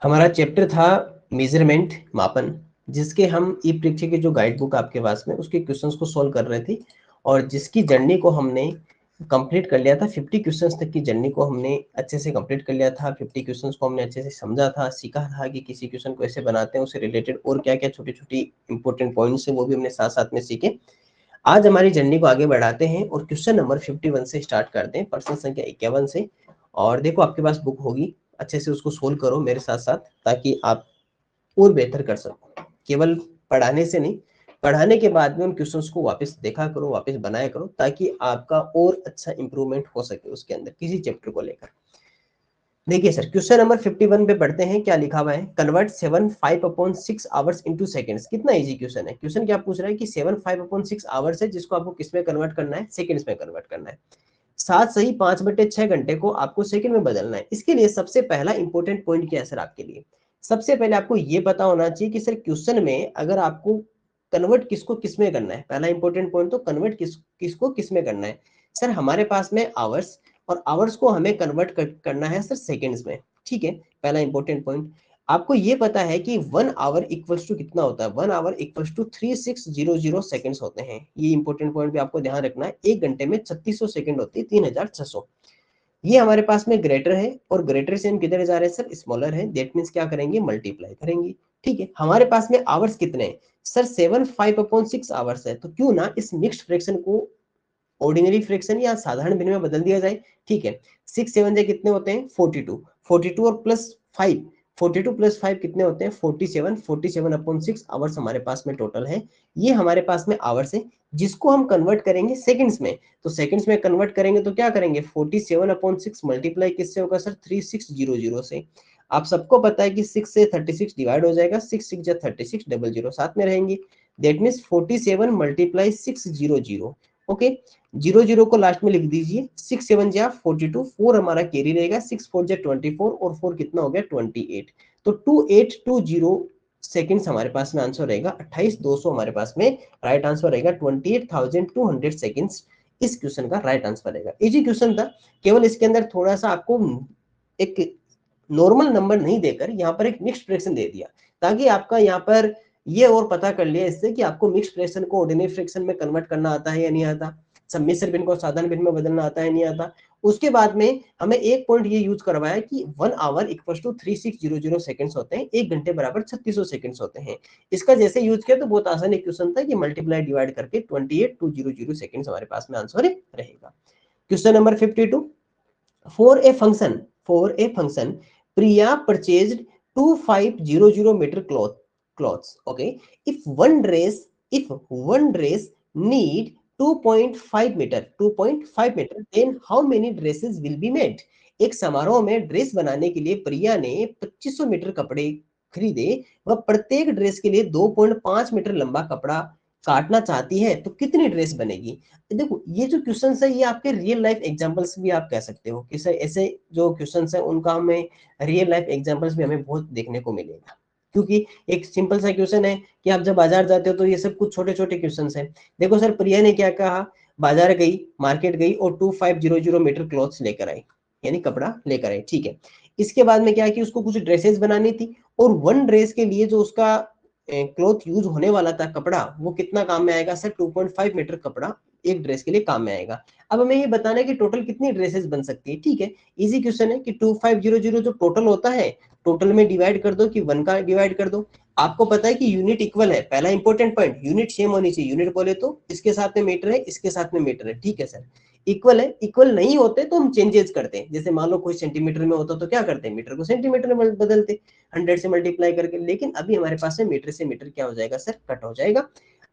हमारा चैप्टर था मेजरमेंट, मापन, जिसके हम ई परीक्षा की जो गाइड बुक आपके पास में उसके क्वेश्चंस को सॉल्व कर रहे थे और जिसकी जर्नी को हमने कंप्लीट कर लिया था। 50 क्वेश्चंस तक की जर्नी को हमने अच्छे से कंप्लीट कर लिया था। 50 क्वेश्चंस को हमने अच्छे से समझा था, सीखा था कि किसी क्वेश्चन को ऐसे बनाते हैं, उससे रिलेटेड और क्या क्या छोटी छोटी इंपॉर्टेंट पॉइंट्स है वो भी हमने साथ साथ में सीखे। आज हमारी जर्नी को आगे बढ़ाते हैं और क्वेश्चन नंबर 51 से स्टार्ट करते हैं, प्रश्न संख्या 51 से। और देखो आपके पास बुक होगी, अच्छे से उसको सोल्व करो मेरे साथ साथ, ताकि आप और बेहतर कर सको। केवल पढ़ाने से नहीं, पढ़ाने के बाद में उन क्वेश्चंस को वापस देखा करो, वापस बनाया करो, ताकि आपका और अच्छा इंप्रूवमेंट हो सके उसके अंदर किसी चैप्टर को लेकर। देखिए सर, क्वेश्चन नंबर 51 पे पढ़ते हैं, क्या लिखा हुआ है। Convert 7 5/6 hours into seconds. कितना इजी क्वेश्चन है। क्वेश्चन क्या पूछ रहा है कि 7 5/6 आवर्स है, जिसको आपको किस में कन्वर्ट करना है, सेकंड्स में कन्वर्ट करना है। 7 सही 5/6 घंटे को आपको सेकंड में बदलना है। इसके लिए सबसे पहला इंपॉर्टेंट पॉइंट क्या है सर आपके लिए। सबसे पहले आपको ये पता होना चाहिए कि सर क्वेश्चन में अगर आपको कन्वर्ट किसको किस में करना है, पहला इंपॉर्टेंट पॉइंट तो कन्वर्ट किसको किस में करना है। सर हमारे पास में आवर्स, और आवर्स को हमें कन्वर्ट करना है सर सेकंड्स में। ठीक है, पहला इंपॉर्टेंट पॉइंट। आपको ये पता है कि 1 आवर इक्वल्स टू कितना होता है। 1 आवर इक्वल्स टू 3600 सेकंड्स होते हैं। ये इंपॉर्टेंट पॉइंट भी आपको ध्यान रखना है। एक घंटे में 3600 सेकंड होती है, 3600। ये हमारे पास में ग्रेटर है और ग्रेटर से हम किधर जा रहे हैं सर, स्मॉलर है। दैट मीन्स क्या करेंगे, मल्टीप्लाई करेंगे। ठीक है, हमारे पास में आवर्स कितने हैं सर, 7 5/6 आवर्स है। तो क्यों ना इस मिक्स्ड फ्रैक्शन को ऑर्डिनरी फ्रैक्शन या साधारण भिन्न में बदल दिया जाए। ठीक है, 6 7 जे कितने होते हैं, 42। 42 और प्लस 5, 42 प्लस 5 कितने होते हैं, 47। 47/6 आवर्स हमारे पास में टोटल है। ये हमारे पास में आवर्स है, जिसको हम कन्वर्ट करेंगे सेकंड्स में। तो सेकंड्स में कन्वर्ट करेंगे तो क्या करेंगे, 47/6 मल्टीप्लाई किससे होगा सर, 3600 से। आप सबको पता है कि 6 से 36 डिवाइड हो जाएगा, 6 6 जा 36, 00 साथ में रहेंगे। That means 47 multiply 600। ओके, 00 को लास्ट में लिख दीजिए। 6 7 जा 42, 4 हमारा कैरी रहेगा, 6 4 जा 24 और 4 कितना हो गया, 28। तो 2820 सेकंड्स हमारे पास में आंसर रहेगा। 28200 हमारे पास में राइट आंसर रहेगा। 28,200 सेकंड्स इस क्वेश्चन का राइट आंसर रहेगा। इजी क्वेश्चन था, केवल इसके अंदर थोड़ा सा आपको एक नॉर्मल नंबर नहीं देकर यहाँ पर एक मिक्स्ड फ्रैक्शन दे दिया, ताकि आपका यहाँ पर ये और पता कर लिया इससे कि आपको मिक्स्ड फ्रैक्शन को ऑर्डिनरी फ्रैक्शन में कन्वर्ट करना आता है या नहीं आता, सम्मिश्र भिन्न को साधारण भिन्न में बदलना आता है नहीं आता। उसके बाद में हमें एक पॉइंट ये यूज करवाया कि 1 आवर इक्वल टू 3600 सेकंड्स होते हैं, एक घंटे बराबर 3600 सेकंड्स होते हैं। इसका जैसे यूज किया तो बहुत आसान एक क्वेश्चन था कि मल्टीप्लाई डिवाइड करके 28,200 सेकंड्स हमारे पास में आंसर रहेगा। Question number 52, for a function Priya purchased 2500 meter clothes. Okay, if one dress need 2.5 meter, then how many dresses will be made? एक समारोह में ड्रेस बनाने के लिए प्रिया ने 2500 मीटर कपड़े खरीदे। वह प्रत्येक ड्रेस के लिए 2.5 मीटर लंबा कपड़ा काटना चाहती है, तो कितनी ड्रेस बनेगी। देखो ये जो क्वेश्चंस है, ये आपके रियल लाइफ एग्जांपल्स भी आप कह सकते हो कि सर ऐसे जो क्वेश्चंस है उनका हमें रियल लाइफ एग्जांपल्स भी हमें बहुत देखने को मिलेगा। क्योंकि एक सिंपल सा क्वेश्चन है कि आप जब बाजार जाते हो तो ये सब कुछ छोटे छोटे क्वेश्चंस हैं। देखो सर, प्रिया ने क्या कहा, बाजार गई, मार्केट गई और 2500 मीटर क्लॉथ्स लेकर आई, यानी कपड़ा लेकर आई। ठीक है, इसके बाद में क्या कि उसको कुछ ड्रेसेस बनानी थी, और वन ड्रेस के लिए जो उसका क्लॉथ यूज होने वाला था कपड़ा, वो कितना काम में आएगा सर, 2.5 मीटर कपड़ा एक ड्रेस के लिए काम में आएगा। अब हमें ये बताना है कि टोटल कितनी ड्रेसेस बन सकती है। ठीक है, इजी क्वेश्चन है कि 2500 जो टोटल होता है, टोटल में डिवाइड कर दो कि 1 का डिवाइड कर दो। आपको पता है कि यूनिट इक्वल है, पहला इंपॉर्टेंट पॉइंट, यूनिट सेम होनी चाहिए। यूनिट बोले तो इसके साथ में मीटर है, इसके साथ में मीटर है। ठीक है सर, इक्वल है, इक्वल नहीं होते तो हम चेंजेस करते हैं। जैसे मान लो कोई सेंटीमीटर में होता तो क्या करते हैं, मीटर को सेंटीमीटर में बदलते 100 से मल्टीप्लाई करके। लेकिन अभी हमारे पास में मीटर से मीटर क्या हो जाएगा सर, कट हो जाएगा।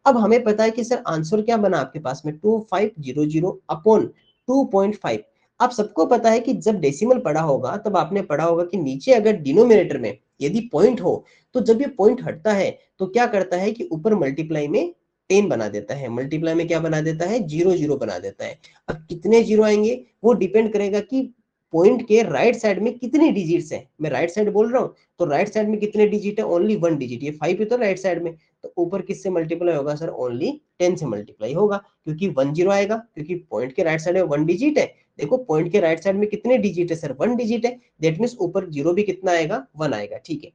अब हमें पता है कि सर आंसर क्या बना आपके पास में, 2500 अपॉन 2.5। आप सबको पता है कि जब डेसिमल पढ़ा होगा तब आपने पढ़ा होगा कि नीचे अगर डिनोमिनेटर में यदि पॉइंट हो, तो जब ये पॉइंट हटता है तो क्या करता है कि ऊपर मल्टीप्लाई में 10 बना देता है, मल्टीप्लाई में क्या बना देता है, 0 बना देता है। अब कितने जीरो आएंगे वो डिपेंड करेगा कि पॉइंट के राइट साइड में कितनी डिजिट्स है। मैं राइट साइड बोल रहा हूँ, तो राइट साइड में कितने डिजिट है, ओनली 1 डिजिट। ये 5 है तो राइट साइड में, तो ऊपर किससे मल्टीप्लाई होगा सर, ओनली 10 से मल्टीप्लाई होगा, क्योंकि 1 0 आएगा, क्योंकि पॉइंट के राइट साइड में 1 डिजिट है। देखो पॉइंट के राइट साइड में कितने डिजिट है सर, 1 डिजिट है, दैट मीन्स ऊपर जीरो भी कितना आएगा, 1 आएगा, ठीक है।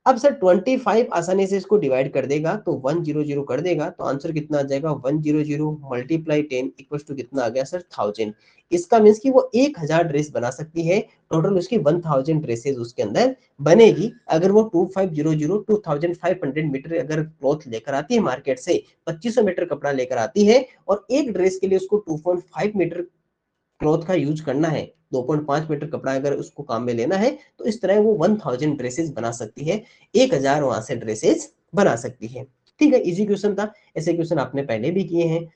अब सर 25 आसानी से इसको डिवाइड कर देगा तो 100 कर देगा, तो आंसर कितना आ जाएगा, 100 मल्टीप्लाई 10 इक्वल्स टू कितना आ गया सर, 1000। इसका मीन्स कि वो 1000 ड्रेस बना सकती है, टोटल उसकी 1000 ड्रेसेस उसके अंदर बनेगी। अगर वो 2500 मीटर अगर क्लॉथ लेकर आती है मार्केट से, 2500 मीटर कपड़ा लेकर आती है, और एक ड्रेस के लिए उसको 2.5 मीटर क्लॉथ का यूज करना है, 2.5 मीटर कपड़ा अगर उसको काम में लेना है, तो इस तरह वो 1000 ड्रेसेस बना सकती है, 1000 वहां से ड्रेसेस बना सकती है। ठीक है, इजी क्वेश्चन था, ऐसे क्वेश्चन आपने पहले भी किए हैं,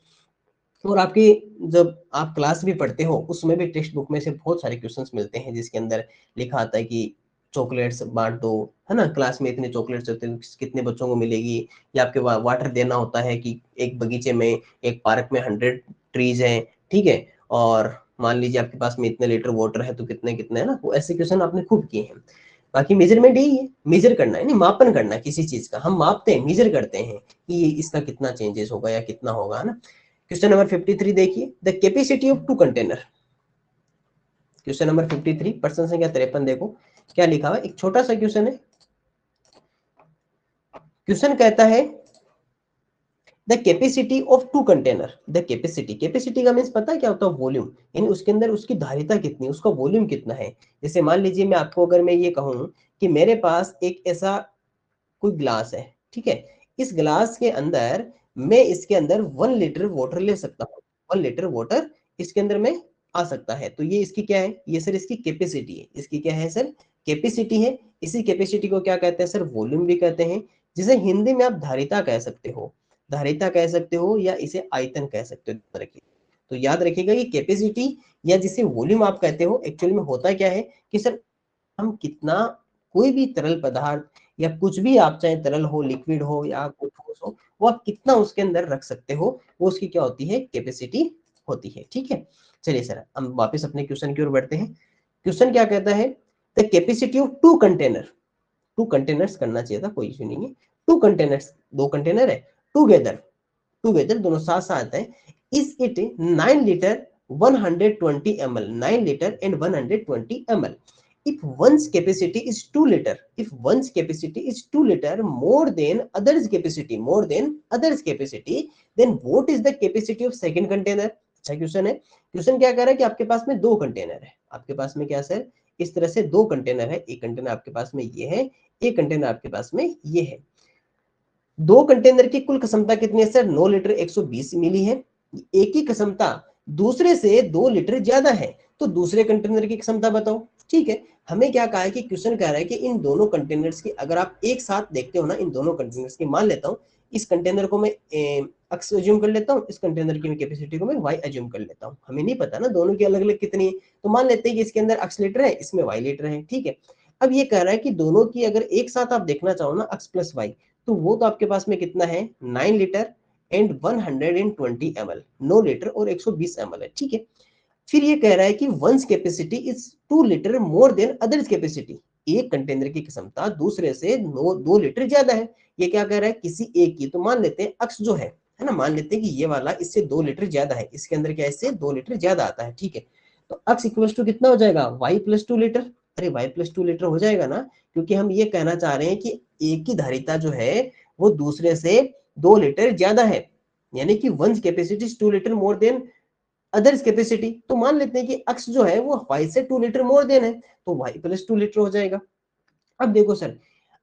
और आपके जब आप क्लास भी पढ़ते हो उसमें भी टेक्स्ट बुक में से बहुत सारे क्वेश्चंस मिलते हैं जिसके अंदर लिखा आता है कि चॉकलेट्स बांट दो, है ना, क्लास में इतने चॉकलेट्स होते हैं कितने बच्चों को मिलेगी, या आपके वाटर देना होता है कि एक बगीचे में, एक पार्क में 100 ट्रीज हैं, ठीक है, और मान लीजिए आपके पास में इतने लीटर वाटर है तो कितने कितने, है ना, वो ऐसे क्वेश्चन आपने खूब किए हैं। बाकी मेजरमेंट यही है, मेजर करना है, नहीं मापन करना है किसी चीज का, हम मापते हैं, मेजर करते हैं कि ये इसका कितना चेंजेस होगा या कितना होगा, है ना। क्वेश्चन नंबर 53 देखिए, the capacity of 2 container. Question number 53 प्रश्न संख्या 53 देखो क्या लिखा हुआ है, एक छोटा सा क्वेश्चन है। क्वेश्चन कहता है the capacity of 2 container, the capacity, capacity का मीन्स पता है क्या होता है, वॉल्यूम, यानी उसके अंदर उसकी धारिता कितनी, उसका वॉल्यूम कितना है। जैसे मान लीजिए मैं आपको अगर मैं ये कहूं कि मेरे पास एक ऐसा कोई ग्लास है, ठीक है, इस ग्लास के अंदर मैं इसके अंदर 1 लीटर वाटर ले सकता हूँ, 1 लीटर वाटर इसके अंदर में आ सकता है, तो ये इसकी क्या है, ये सर इसकी कैपेसिटी है, इसकी क्या है सर, कैपेसिटी है। इसी कैपेसिटी को क्या कहते हैं सर, वॉल्यूम भी कहते हैं, जिसे हिंदी में आप धारिता कह सकते हो, धारिता कह सकते हो, या इसे आयतन कह सकते हो। तो याद रखिएगा ये कैपेसिटी या जिसे वॉल्यूम आप कहते हो, एक्चुअली में होता क्या है कि सर हम कितना, कोई भी तरल पदार्थ या कुछ भी आप चाहे तरल हो, लिक्विड हो या कुछ हो, वो आप कितना उसके अंदर रख सकते हो, वो उसकी क्या होती है, कैपेसिटी होती है। ठीक है, चलिए सर हम वापस अपने क्वेश्चन की ओर बढ़ते हैं। क्वेश्चन क्या कहता है, the capacity of 2 container, 2 containers करना चाहिए था, कोई इश्यू नहीं है, 2 कंटेनर्स, 2 कंटेनर है, टुगेदर, टुगेदर दोनों साथ साथ है, is it 9 litre 120 ml, 9 litre and 120 ml। If one's capacity is 2 liter, if one's capacity is 2 liter more than others capacity, more than others capacity, then what is the capacity of second container। अच्छा question है, question क्या कह रहा है कि आपके पास में 2 कंटेनर है, आपके पास में क्या सर, इस तरह से 2 कंटेनर है, एक कंटेनर आपके पास में ये है, एक कंटेनर आपके पास में ये है। 2 कंटेनर की कुल क्षमता कितनी है सर, 9 लीटर 120 मिली है। एक ही क्षमता दूसरे से 2 लीटर ज्यादा है, तो दूसरे कंटेनर की क्षमता बताओ। ठीक है, हमें क्या कहा है कि क्वेश्चन कह रहा है कि इन दोनों कंटेनर्स की अगर आप एक साथ देखते हो ना, इन दोनों कंटेनर्स की, मान लेता हूं इस कंटेनर को मैं एक्स एज्यूम कर लेता हूं, इस कंटेनर की कैपेसिटी को मैं वाई एज्यूम कर लेता हूं, हमें नहीं पता ना दोनों की अलग अलग कितनी है, तो मान लेते हैं कि इसके अंदर एक्स लीटर है, इसमें वाई लीटर है। ठीक है, अब ये कह रहा है कि दोनों की अगर एक साथ आप देखना चाहो ना, एक्स प्लस वाई, तो वो तो आपके पास में कितना है, 9 लीटर एंड 120 ml, 9 लीटर और 120 ml है। ठीक है, फिर ये कह रहा है कि one's capacity is 2 litre more than others capacity, एक कंटेनर की क्षमता दूसरे से 2 लीटर ज्यादा है। ये क्या कह रहा है, किसी एक की, तो मान लेते हैं अक्स जो है ना, मान लेते हैं कि ये वाला इससे 2 लीटर ज्यादा है, इसके अंदर क्या है, इससे 2 लीटर ज्यादा आता है। ठीक है, तो अक्स इक्वल्स टू कितना हो जाएगा, वाई प्लस 2 लीटर। अरे वाई प्लस 2 लीटर हो जाएगा ना, क्योंकि हम ये कहना चाह रहे हैं कि एक की धारिता जो है वो दूसरे से 2 लीटर ज्यादा है, यानी कि one's capacity 2 litre more than others capacity, तो मान लेते हैं कि अक्स जो है वो वाई से 2 लीटर मोर देन है, तो वाई प्लस 2 लीटर हो जाएगा। अब देखो सर,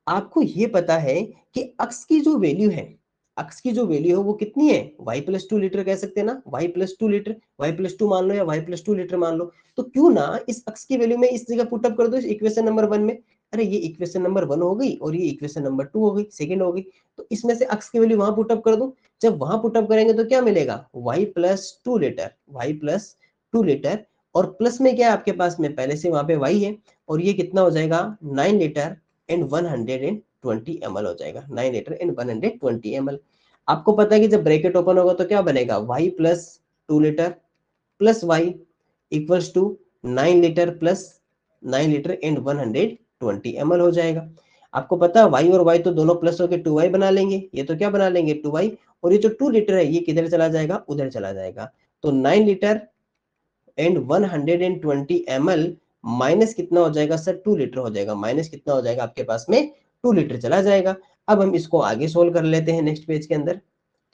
आपको ये पता है कि अक्स की जो वैल्यू है, अक्स की जो वैल्यू है वो कितनी है, वाई प्लस 2 लीटर कह सकते हैं ना, y plus 2 litre, y plus 2 मान लो या वाई प्लस 2 लीटर मान लो, तो क्यों ना इस अक्स की वैल्यू में इस जगह पुटअप कर दो, इस इक्वेशन नंबर 1 में। अरे ये इक्वेशन नंबर 1 हो गई और ये इक्वेशन नंबर 2 हो गई, सेकंड हो गई, तो इसमें से अक्स की वैल्यू वहां पुटअप कर दो। जब वहां पुटअप करेंगे तो क्या मिलेगा, y plus 2 litre, y plus 2 litre, और प्लस में क्या है आपके पास में, पहले से वहां पे वाई है, और ये कितना हो जाएगा, 9 लीटर एंड 120 ml हो जाएगा, 9 लीटर एंड 120 ml। आपको पता है कि जब ब्रैकेट ओपन होगा तो क्या बनेगा, y plus 2 litre plus y equals to 9 litre plus 9 litre and 120 ml हो जाएगा। आपको पता है y और y तो दोनों प्लस होकर 2y बना लेंगे, ये तो क्या बना लेंगे 2y, और ये जो 2 लीटर है ये किधर चला जाएगा, उधर चला जाएगा, तो 9 लीटर एंड 120 ml माइनस कितना हो जाएगा सर 2 लीटर हो जाएगा, माइनस कितना हो जाएगा आपके पास में 2 लीटर चला जाएगा। अब हम इसको आगे सोल्व कर लेते हैं नेक्स्ट पेज के अंदर,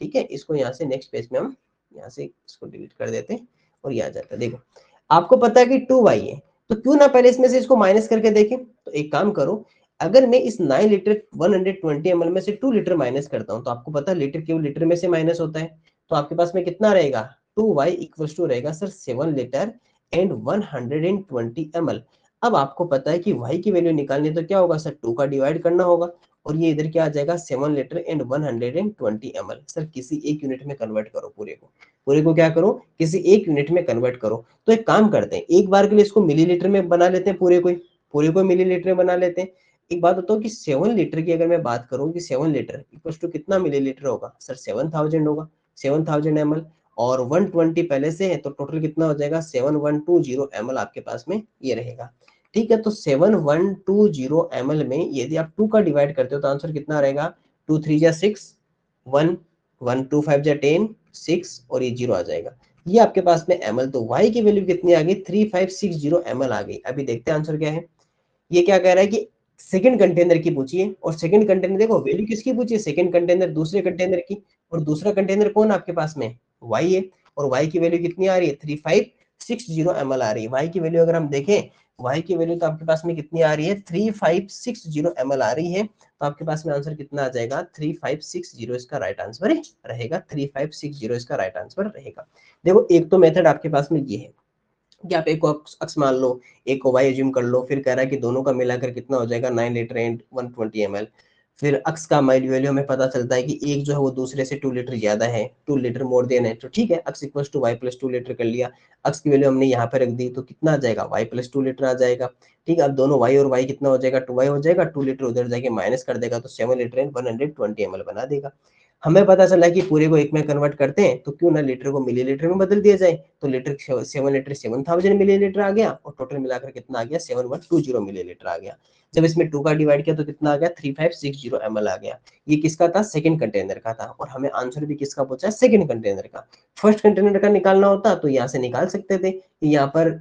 ठीक है। इसको यहाँ से नेक्स्ट पेज में हम यहाँ से इसको डिलीट कर देते हैं और ये आ जाता है। देखो आपको पता है कि 2y है, तो क्यों ना पहले इसमें से इसको माइनस करके देखें। तो एक काम करो, अगर मैं इस 9 लीटर 120 ml में से 2 लीटर माइनस करता हूं, तो आपको पता है लीटर केवल लीटर में से माइनस होता है, तो आपके पास में कितना रहेगा 2y इक्वल्स टू रहेगा सर 7 लीटर एंड 120 ml। अब आपको पता है कि y की वैल्यू निकालनी है तो क्या होगा सर 2 का डिवाइड करना होगा, और ये इधर क्या आ जाएगा 7 लीटर एंड 120 ml। सर किसी एक यूनिट में कन्वर्ट करो, पूरे को क्या करो किसी एक यूनिट में कन्वर्ट करो। तो एक काम करते हैं, एक बार के लिए इसको मिलीलीटर में बना लेते हैं, पूरे को मिलीलीटर में बना लेते हैं। एक बात बताओ कि 7 लीटर की अगर मैं बात करूं कि 7 लीटर इक्वल्स टू कितना मिलीलीटर होगा सर 7000 होगा, 7000 ml, और 120 पहले से है तो टोटल कितना हो जाएगा 7120 ml आपके पास में ये रहेगा, ठीक है। तो 7120 ml में यदि आप 2 का डिवाइड करते हो तो आंसर कितना रहेगा 2 3 जा 6, 1 1 2 5 जा 10 6 और ये 0 आ जाएगा, ये आपके पास में ml। तो y की वैल्यू कितनी आ गई 3560 ml आ गई। अभी देखते हैं आंसर क्या है। ये क्या कह रहा है कि सेकंड कंटेनर की पूछिए, और सेकंड कंटेनर देखो वैल्यू किसकी पूछिए सेकंड कंटेनर दूसरे कंटेनर की, और दूसरा कंटेनर कौन आपके पास में y है, और y की वैल्यू कितनी आ रही है 3560 ml आ रही है। y की वैल्यू अगर हम देखें, y की वैल्यू तो आपके पास में कितनी आ रही है 3560 ml आ रही है, तो आपके पास में आंसर कितना आ जाएगा 3560 इसका राइट आंसर रहेगा, 3560 इसका राइट आंसर रहेगा। देखो एक तो मेथड आपके पास में ये है कि आप एक को अक्स मान लो, एक को वाई एज्यूम कर लो, फिर कह रहा है कि दोनों का मिलाकर कितना हो जाएगा 9 लीटर एंड 120 ml। फिर अक्स का माइल वैल्यू हमें पता चलता है कि एक जो है वो दूसरे से 2 लीटर ज्यादा है, 2 लीटर मोर देन है, तो ठीक है x equals to y plus 2 litre कर लिया। अक्स की वैल्यू हमने यहाँ पे रख दी तो कितना आ जाएगा वाई प्लस 2 लीटर आ जाएगा, ठीक है। अब दोनों वाई और वाई कितना हो जाएगा 2y हो जाएगा, 2 लीटर उधर जाके माइनस कर देगा तो 7 लीटर एंड 120 ml बना देगा। हमें पता चला कि पूरे को एक में कन्वर्ट करते हैं तो क्यों ना लीटर को मिलीलीटर में बदल दिया जाए, तो लीटर 7 लीटर 7000 मिलीलीटर आ गया, और टोटल मिलाकर कितना आ गया 7120 मिलीलीटर आ गया। जब इसमें 2 का डिवाइड किया तो कितना आ गया 3560 ml आ गया। ये किसका था सेकंड कंटेनर का था, और हमें आंसर भी किसका पूछा है सेकंड कंटेनर का। फर्स्ट कंटेनर का निकालना होता तो यहाँ से निकाल सकते थे, यहाँ पर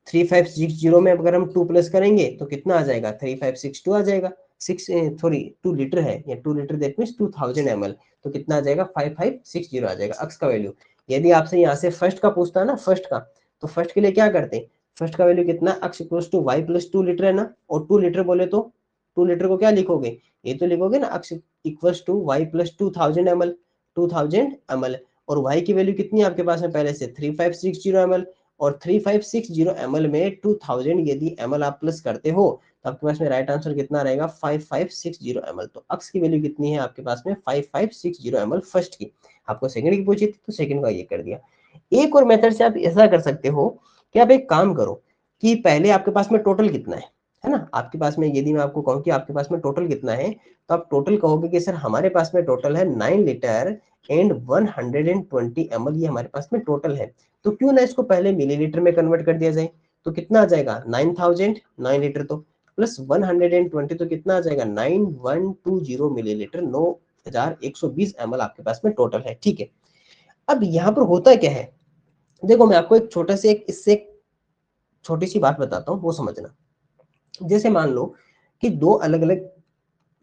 3560 में अगर हम 2 प्लस करेंगे तो कितना आ जाएगा 3562 आ जाएगा, 2 लीटर है, या 2 लीटर दैट मींस 2000 ml, तो कितना आ जाएगा 5560 आ जाएगा अक्स का वैल्यू। यदि आपसे यहाँ से फर्स्ट का पूछता है ना फर्स्ट का, तो फर्स्ट के लिए क्या करते हैं, फर्स्ट का वैल्यू कितना x equals to y plus 2 litre है ना, और 2 लीटर बोले तो 2 लीटर को क्या लिखोगे, ये तो लिखोगे ना x equals to y plus 2000 ml, और वाई की वैल्यू कितनी है आपके पास में पहले से 3560 ml, और 3560 ml में 2000 यदि ml आप प्लस करते हो तो आपके पास में राइट आंसर कितना रहेगा 5560 ml। तो अक्स की वैल्यू कितनी है आपके पास में 5560 ml फर्स्ट की। आपको सेकंड की पूछी थी तो सेकंड का ये कर दिया। एक और मेथड से आप ऐसा कर सकते हो कि आप एक काम करो कि पहले आपके पास में टोटल कितना है ना, आपके पास में यदि मैं आपको कहूँ कि आपके पास में टोटल कितना है, तो आप टोटल कहोगे कि सर हमारे पास में टोटल है 9 लीटर एंड 120 ml, ये हमारे पास में टोटल है। तो क्यों ना इसको पहले मिलीलीटर में कन्वर्ट कर दिया जाए, तो कितना आ जाएगा 9000, 9 लीटर तो प्लस 120 तो कितना आ जाएगा 9120 मिलीलीटर, 9120 ml आपके पास में टोटल है, ठीक है। अब यहाँ पर होता क्या है, देखो मैं आपको एक छोटा से एक इससे छोटी सी बात बताता हूँ वो समझना। जैसे मान लो कि दो अलग अलग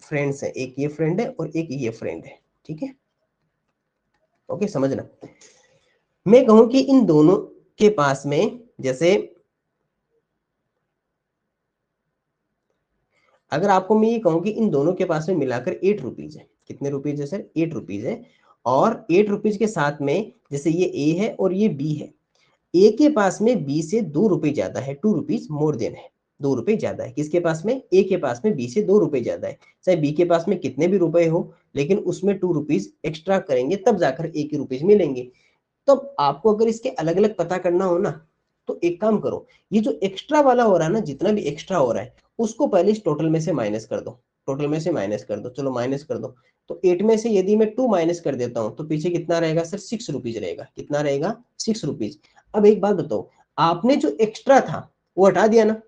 फ्रेंड्स हैं, एक ये फ्रेंड है और एक ये फ्रेंड है, ठीक है, ओके समझना। मैं कहूं कि इन दोनों के पास में जैसे अगर आपको मैं ये कहूं कि इन दोनों के पास में मिलाकर 8 रुपीज है, कितने रुपीज है सर 8 रुपीज है, और 8 रुपीज के साथ में जैसे ये ए है और ये बी है, ए के पास में बी से 2 रुपए ज्यादा है, 2 रुपीज मोर देन है, 2 रुपए ज्यादा है किसके पास में ए के पास में बी से 2 रुपए ज्यादा है। चाहे बी के पास में कितने भी रुपए हो लेकिन उसमें 2 रुपीज एक्स्ट्रा करेंगे तब जाकर ए के रुपीज मिलेंगे। तो आपको अगर इसके अलग अलग पता करना हो ना, तो एक काम करो, ये जो एक्स्ट्रा वाला हो रहा है ना, जितना भी एक्स्ट्रा हो रहा है उसको पहले इस टोटल में से माइनस कर दो, टोटल में से माइनस कर दो, चलो माइनस कर दो। तो 8 में से यदि मैं 2 माइनस कर देता हूं तो पीछे कितना रहेगा सर 6 रुपीज रहेगा, कितना रहेगा 6 रुपीज। अब एक बात बताओ, आपने जो एक्स्ट्रा था वो हटा दिया ना,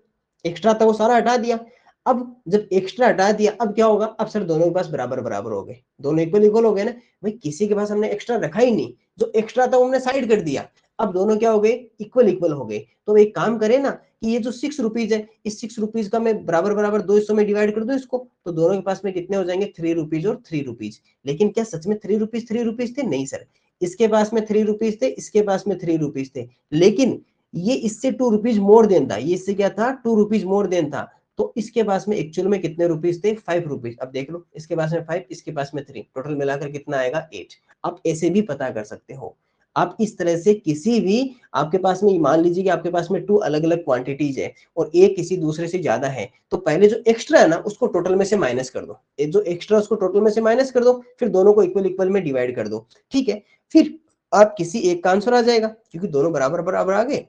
एक्स्ट्रा था वो सारा हटा दिया। अब जब एक्स्ट्रा हटा दिया अब क्या होगा, अब सर दोनों के पास बराबर बराबर हो गए, दोनों इक्वल इक्वल हो गए ना, भाई किसी के पास हमने एक्स्ट्रा रखा ही नहीं, जो एक्स्ट्रा था वो हमने साइड कर दिया। अब दोनों क्या हो गए, इक्वल इक्वल हो गए। तो एक काम करें ना कि ये जो 6 रुपीज है, इस 6 रुपीज का मैं बराबर बराबर दो हिस्सों में डिवाइड कर दूं इसको, तो दोनों के पास में कितने हो जाएंगे, 3 रुपीज और 3 रुपीज। लेकिन क्या सच में 3 रुपीज थे? नहीं सर, इसके पास में 3 रुपीज थे, इसके पास में 3 रुपीज थे, लेकिन ये इससे 2 रुपीज मोर देन था, ये इससे क्या था, 2 रुपीज मोर देन था। तो इसके पास में एक्चुअल में कितने रुपीज थे, 5 रुपीज। अब देख लो, इसके पास में 5, इसके पास में 3, टोटल मिलाकर कितना आएगा, 8। आप ऐसे भी पता कर सकते हो। आप इस तरह से किसी भी, आपके पास में मान लीजिए कि आपके पास में 2 अलग अलग क्वांटिटीज है और एक किसी दूसरे से ज्यादा है, तो पहले जो एक्स्ट्रा है ना उसको टोटल में से माइनस कर दो, जो एक्स्ट्रा उसको टोटल में से माइनस कर दो, फिर दोनों को इक्वल इक्वल में डिवाइड कर दो, ठीक है। फिर आप किसी एक का आंसर आ जाएगा, क्योंकि दोनों बराबर बराबर आ गए,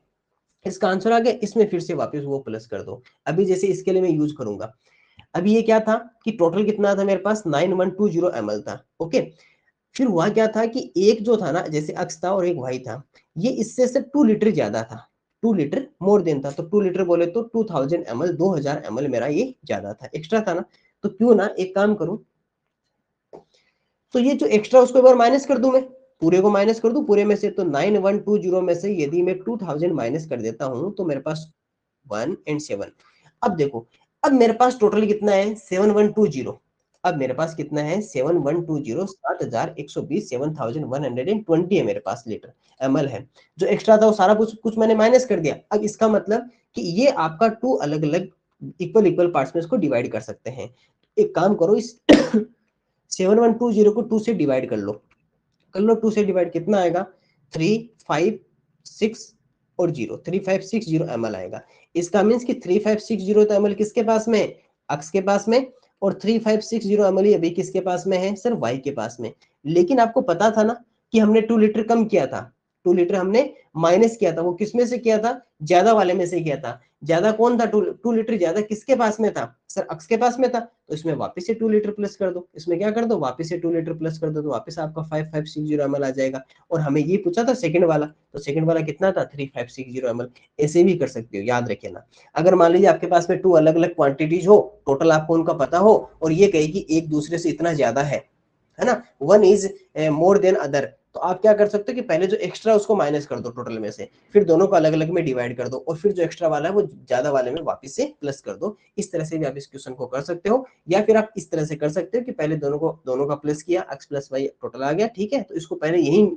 इसका आंसर आ गया, इसमें फिर से वापस वो प्लस कर दो। अभी जैसे इसके लिए मैं यूज करूंगा, अभी ये क्या था कि टोटल कितना था मेरे पास, 9120 ml था, ओके। फिर हुआ क्या था कि एक जो था ना, जैसे अक्स था और एक वाई था, ये इससे से 2 लीटर ज्यादा था, 2 लीटर मोर देन था, तो 2 लीटर बोले तो 2000 ml, 2000 ml मेरा ये ज्यादा था, एक्स्ट्रा था ना। तो क्यों ना एक काम करूं, तो ये जो एक्स्ट्रा उसको एक बार माइनस कर दूं, मैं पूरे को माइनस कर दूं पूरे में से, तो 9120 में से यदि मैं 2000 माइनस कर देता हूं तो मेरे पास 1 एंड 7। अब देखो, अब मेरे पास टोटल कितना है, 7120। अब मेरे पास कितना है, 7120, 7120, 7120 है मेरे पास लीटर, ml है। जो एक्स्ट्रा था वो सारा कुछ कुछ मैंने माइनस कर दिया। अब इसका मतलब कि ये आपका 2 अलग अलग इक्वल इक्वल पार्ट्स में इसको डिवाइड कर सकते हैं। एक काम करो, इस 7120 को 2 से डिवाइड कर लो, 2 से डिवाइड कितना आएगा, 356 और 0, 3560 ml आएगा। इसका मीन्स कि 3560 तो ml किसके पास में, अक्स के पास में, और 3560 ml अभी किसके पास में है, सर वाई के पास में। लेकिन आपको पता था ना कि हमने 2 लीटर कम किया था, 2 लीटर हमने माइनस किया था, वो किस में से किया था, ज्यादा वाले में से किया था। ज्यादा कौन था, 2 लीटर ज्यादा किसके पास में था, सर अक्स के पास में था। तो इसमें वापस से 2 लीटर प्लस कर दो, इसमें क्या कर दो, वापस से 2 लीटर प्लस कर दो, तो वापस आपका 5560 ml आ जाएगा। और हमें ये पूछा था सेकंड वाला, तो सेकंड वाला कितना था, 3560 ml। ऐसे भी कर सकते हो, याद रखे ना। अगर मान लीजिए आपके पास में 2 अलग अलग क्वांटिटीज हो, टोटल आपको उनका पता हो, और ये कहे कि एक दूसरे से इतना ज्यादा है ना, one is more than other, तो आप क्या कर सकते हो कि पहले जो एक्स्ट्रा उसको माइनस कर दो टोटल में से, फिर दोनों को अलग अलग में डिवाइड कर दो, और फिर जो एक्स्ट्रा वाला है वो ज्यादा वाले में वापस से प्लस कर दो। इस तरह से भी आप इस क्वेश्चन को कर सकते हो, या फिर आप इस तरह से कर सकते हो कि पहले दोनों का प्लस किया, एक्स प्लस वाई टोटल आ गया, ठीक है, तो इसको पहले यही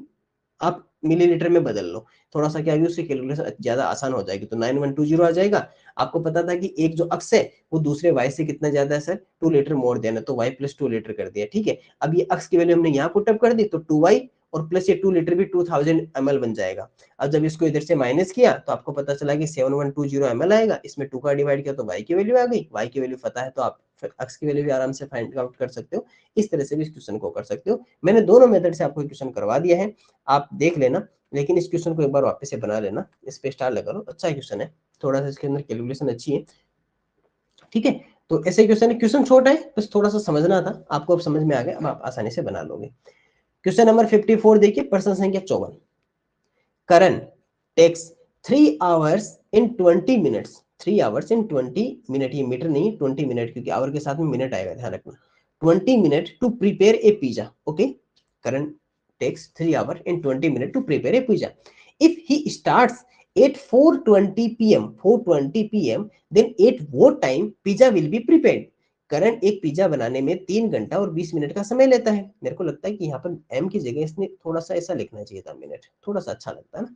आप मिलीलीटर में बदल लो, थोड़ा सा क्या है उससे कैलकुलेशन ज्यादा आसान हो जाएगी। तो 9120 आ जाएगा। आपको पता था कि एक जो अक्स है वो दूसरे वाई से कितना ज्यादा है, सर 2 लीटर मोर देना, तो वाई प्लस 2 लीटर कर दिया, ठीक है। अब ये अक्स की वैल्यू हमने यहाँ पुटअप कर दी, तो 2y और प्लस ये 2 लीटर भी 2000 ml बन जाएगा। अब जब इसको इधर से माइनस किया तो आपको पता चला कि 7120 ml आएगा, इसमें 2 का डिवाइड किया तो y की वैल्यू आ गई, y की वैल्यू पता है तो आप फिर अक्स की वैल्यू भी आराम से फाइंड आउट कर सकते हो। इस तरह से भी इस क्वेश्चन को कर सकते हो। मैंने दोनों मेथड से आपको क्वेश्चन करवा दिया है, आप देख लेना, लेकिन इस क्वेश्चन को एक बार वापस से बना लेना, इस पे स्टार लगा लो, अच्छा क्वेश्चन है, थोड़ा सा इसके अंदर कैलकुलेशन अच्छी है, ठीक है। तो ऐसे क्वेश्चन है, क्वेश्चन छोटा है, बस थोड़ा सा समझना था आपको, अब समझ में आ गया, अब आप आसानी से बना लोगे। क्वेश्चन नंबर 54 देखिए, प्रश्न संख्या 54। Karan takes 3 hours in 20 minutes, 3 hours in 20 minute, ये मीटर नहीं 20 मिनट, क्योंकि आवर के साथ में मिनट आएगा, ध्यान रखना। 20 minute to prepare a pizza, okay. Karan takes 3 hour in 20 minute to prepare a pizza. If he starts at 4:20 pm, 4:20 pm, then at what time pizza will be prepared? करण एक pizza बनाने में 3 घंटा और 20 मिनट का समय लेता है। मेरे को लगता है कि यहाँ पर एम की जगह इसने थोड़ा सा ऐसा लिखना चाहिए था, मिनट, थोड़ा सा अच्छा लगता है ना।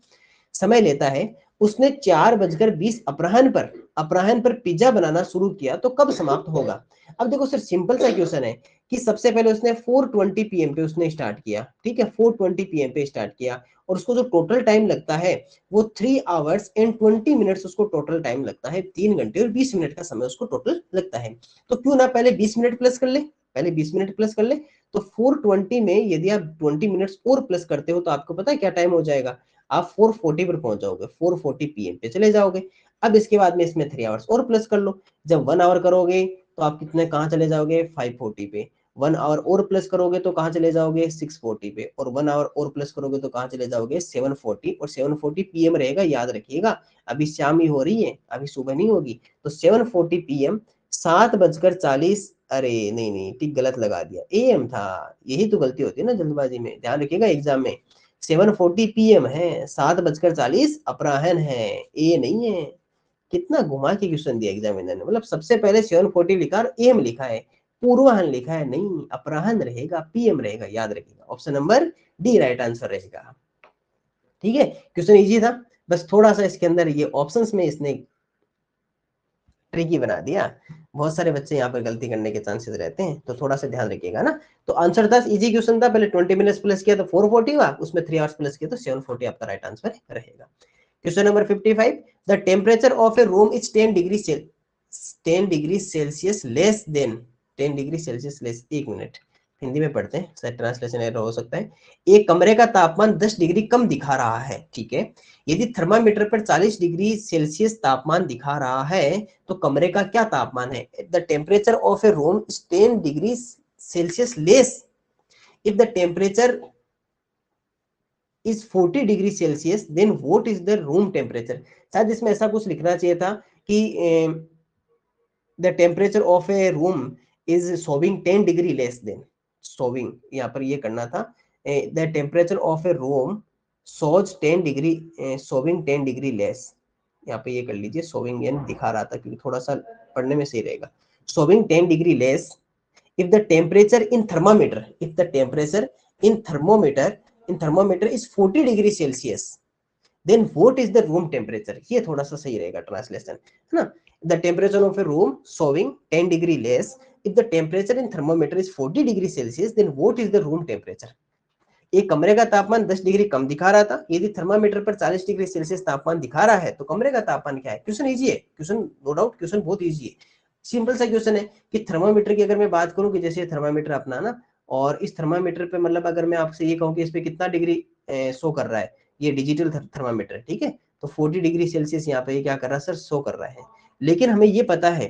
समय लेता है, उसने 4:20 अपराह्न पर पिज्जा बनाना शुरू किया, तो कब समाप्त होगा? अब देखो सर, सिंपल सा क्वेश्चन है कि सबसे पहले उसने 4:20 पीएम पे उसने स्टार्ट किया, ठीक है, 4:20 पीएम पे स्टार्ट किया, और उसको जो टोटल टाइम लगता है वो 3 आवर्स एंड 20 मिनट्स उसको टोटल टाइम लगता है, 3 घंटे और 20 मिनट का समय उसको टोटल लगता है। तो क्यों ना पहले 20 मिनट प्लस कर ले, पहले 20 मिनट प्लस कर ले। तो 4:20 में यदि आप 20 मिनट्स और प्लस करते हो तो आपको पता है क्या टाइम हो जाएगा, आप 4:40 पर पहुंच जाओगे, 4:40 पीएम पे चले जाओगे। अब इसके बाद में इसमें 3 आवर्स और प्लस कर लो, जब 1 आवर करोगे तो आप कितने कहाँ चले जाओगे, 5:40 पे। 1 आवर और प्लस करोगे तो कहाँ चले जाओगे, 6:40 पे, और 1 आवर और प्लस करोगे तो कहाँ चले जाओगे, 7:40, और 7:40 पीएम रहेगा, याद रखिएगा। अभी शाम ही हो रही है, अभी सुबह नहीं होगी। तो 7:40 पीएम, 7:40, अरे नहीं नहीं, टिक गलत लगा दिया, एएम था। यही तो गलती होती है ना जल्दबाजी में, ध्यान रखिएगा एग्जाम में। 7:40 PM है, 7:40 अपराह्न है, ए नहीं है। कितना घुमा के क्वेश्चन दिया एग्जामिनर ने, मतलब सबसे पहले 7:40 लिखा और एम लिखा है, पूर्वाह्न लिखा है, नहीं अपराह्न रहेगा, पीएम रहेगा, याद रखिएगा। Option number D right answer रहेगा। ठीक है, क्वेश्चन इजी था, बस थोड़ा सा इसके अंदर ये ऑप्शंस में इसने ट्रिकी बना दिया। बहुत सारे बच्चे यहाँ पर गलती करने के चांसेस रहते हैं, तो थोड़ा सा ध्यान रखिएगा ना। तो आंसर था, इजी क्वेश्चन था, पहले 20 मिनट्स प्लस किया तो 440 हुआ, उसमें 3 आवर्स प्लस किया तो 740 आपका राइट आंसर रहेगा। Question number 55, the temperature of A room is 10 degree Celsius less than 10 degree Celsius less. एक मिनट हिंदी में पढ़ते हैं, शायद ट्रांसलेशन एरर हो सकता है। एक कमरे का तापमान 10 डिग्री कम दिखा रहा है, ठीक है। यदि थर्मामीटर पर 40 डिग्री सेल्सियस तापमान दिखा रहा है तो कमरे का क्या तापमान है? The temperature of A room is 10 degree Celsius less if the temperature is 40 degree Celsius, then what is the room temperature? शायद इसमें ऐसा कुछ लिखना चाहिए था कि the temperature of a room is showing 10 degree less than, showing यहाँ पर ये करना था, the temperature of a room shows 10 degree, showing 10 degree less, यहाँ पे ये कर लीजिए, showing यानी दिखा रहा था, क्योंकि थोड़ा सा पढ़ने में सही रहेगा। showing 10 degree less if the temperature in thermometer, if the temperature in thermometer is 40 degree Celsius, then what is the room temperature? ये थोड़ा सा सही रहेगा ट्रांसलेशन, है ना। the temperature of a room showing 10 degree less if the temperature in thermometer is 40 degree celsius, then what is the room temperature? एक कमरे का तापमान 10 डिग्री कम दिखा रहा था, यदि थर्मामीटर पर 40 डिग्री सेल्सियस तापमान दिखा रहा है तो कमरे का तापमान क्या है? क्वेश्चन इजी है, क्वेश्चन नो डाउट क्वेश्चन बहुत इजी है, सिंपल सा क्वेश्चन है कि थर्मामीटर की अगर मैं बात करूं कि जैसे थर्मामीटर अपना ना, और इस थर्मामीटर पे मतलब अगर मैं आपसे ये कहूं कि इस पे कितना डिग्री शो कर रहा है, ये डिजिटल थर्मामीटर, ठीक है, तो 40 डिग्री सेल्सियस यहाँ पे ये क्या कर रहा है सर, शो कर रहा है। लेकिन हमें ये पता है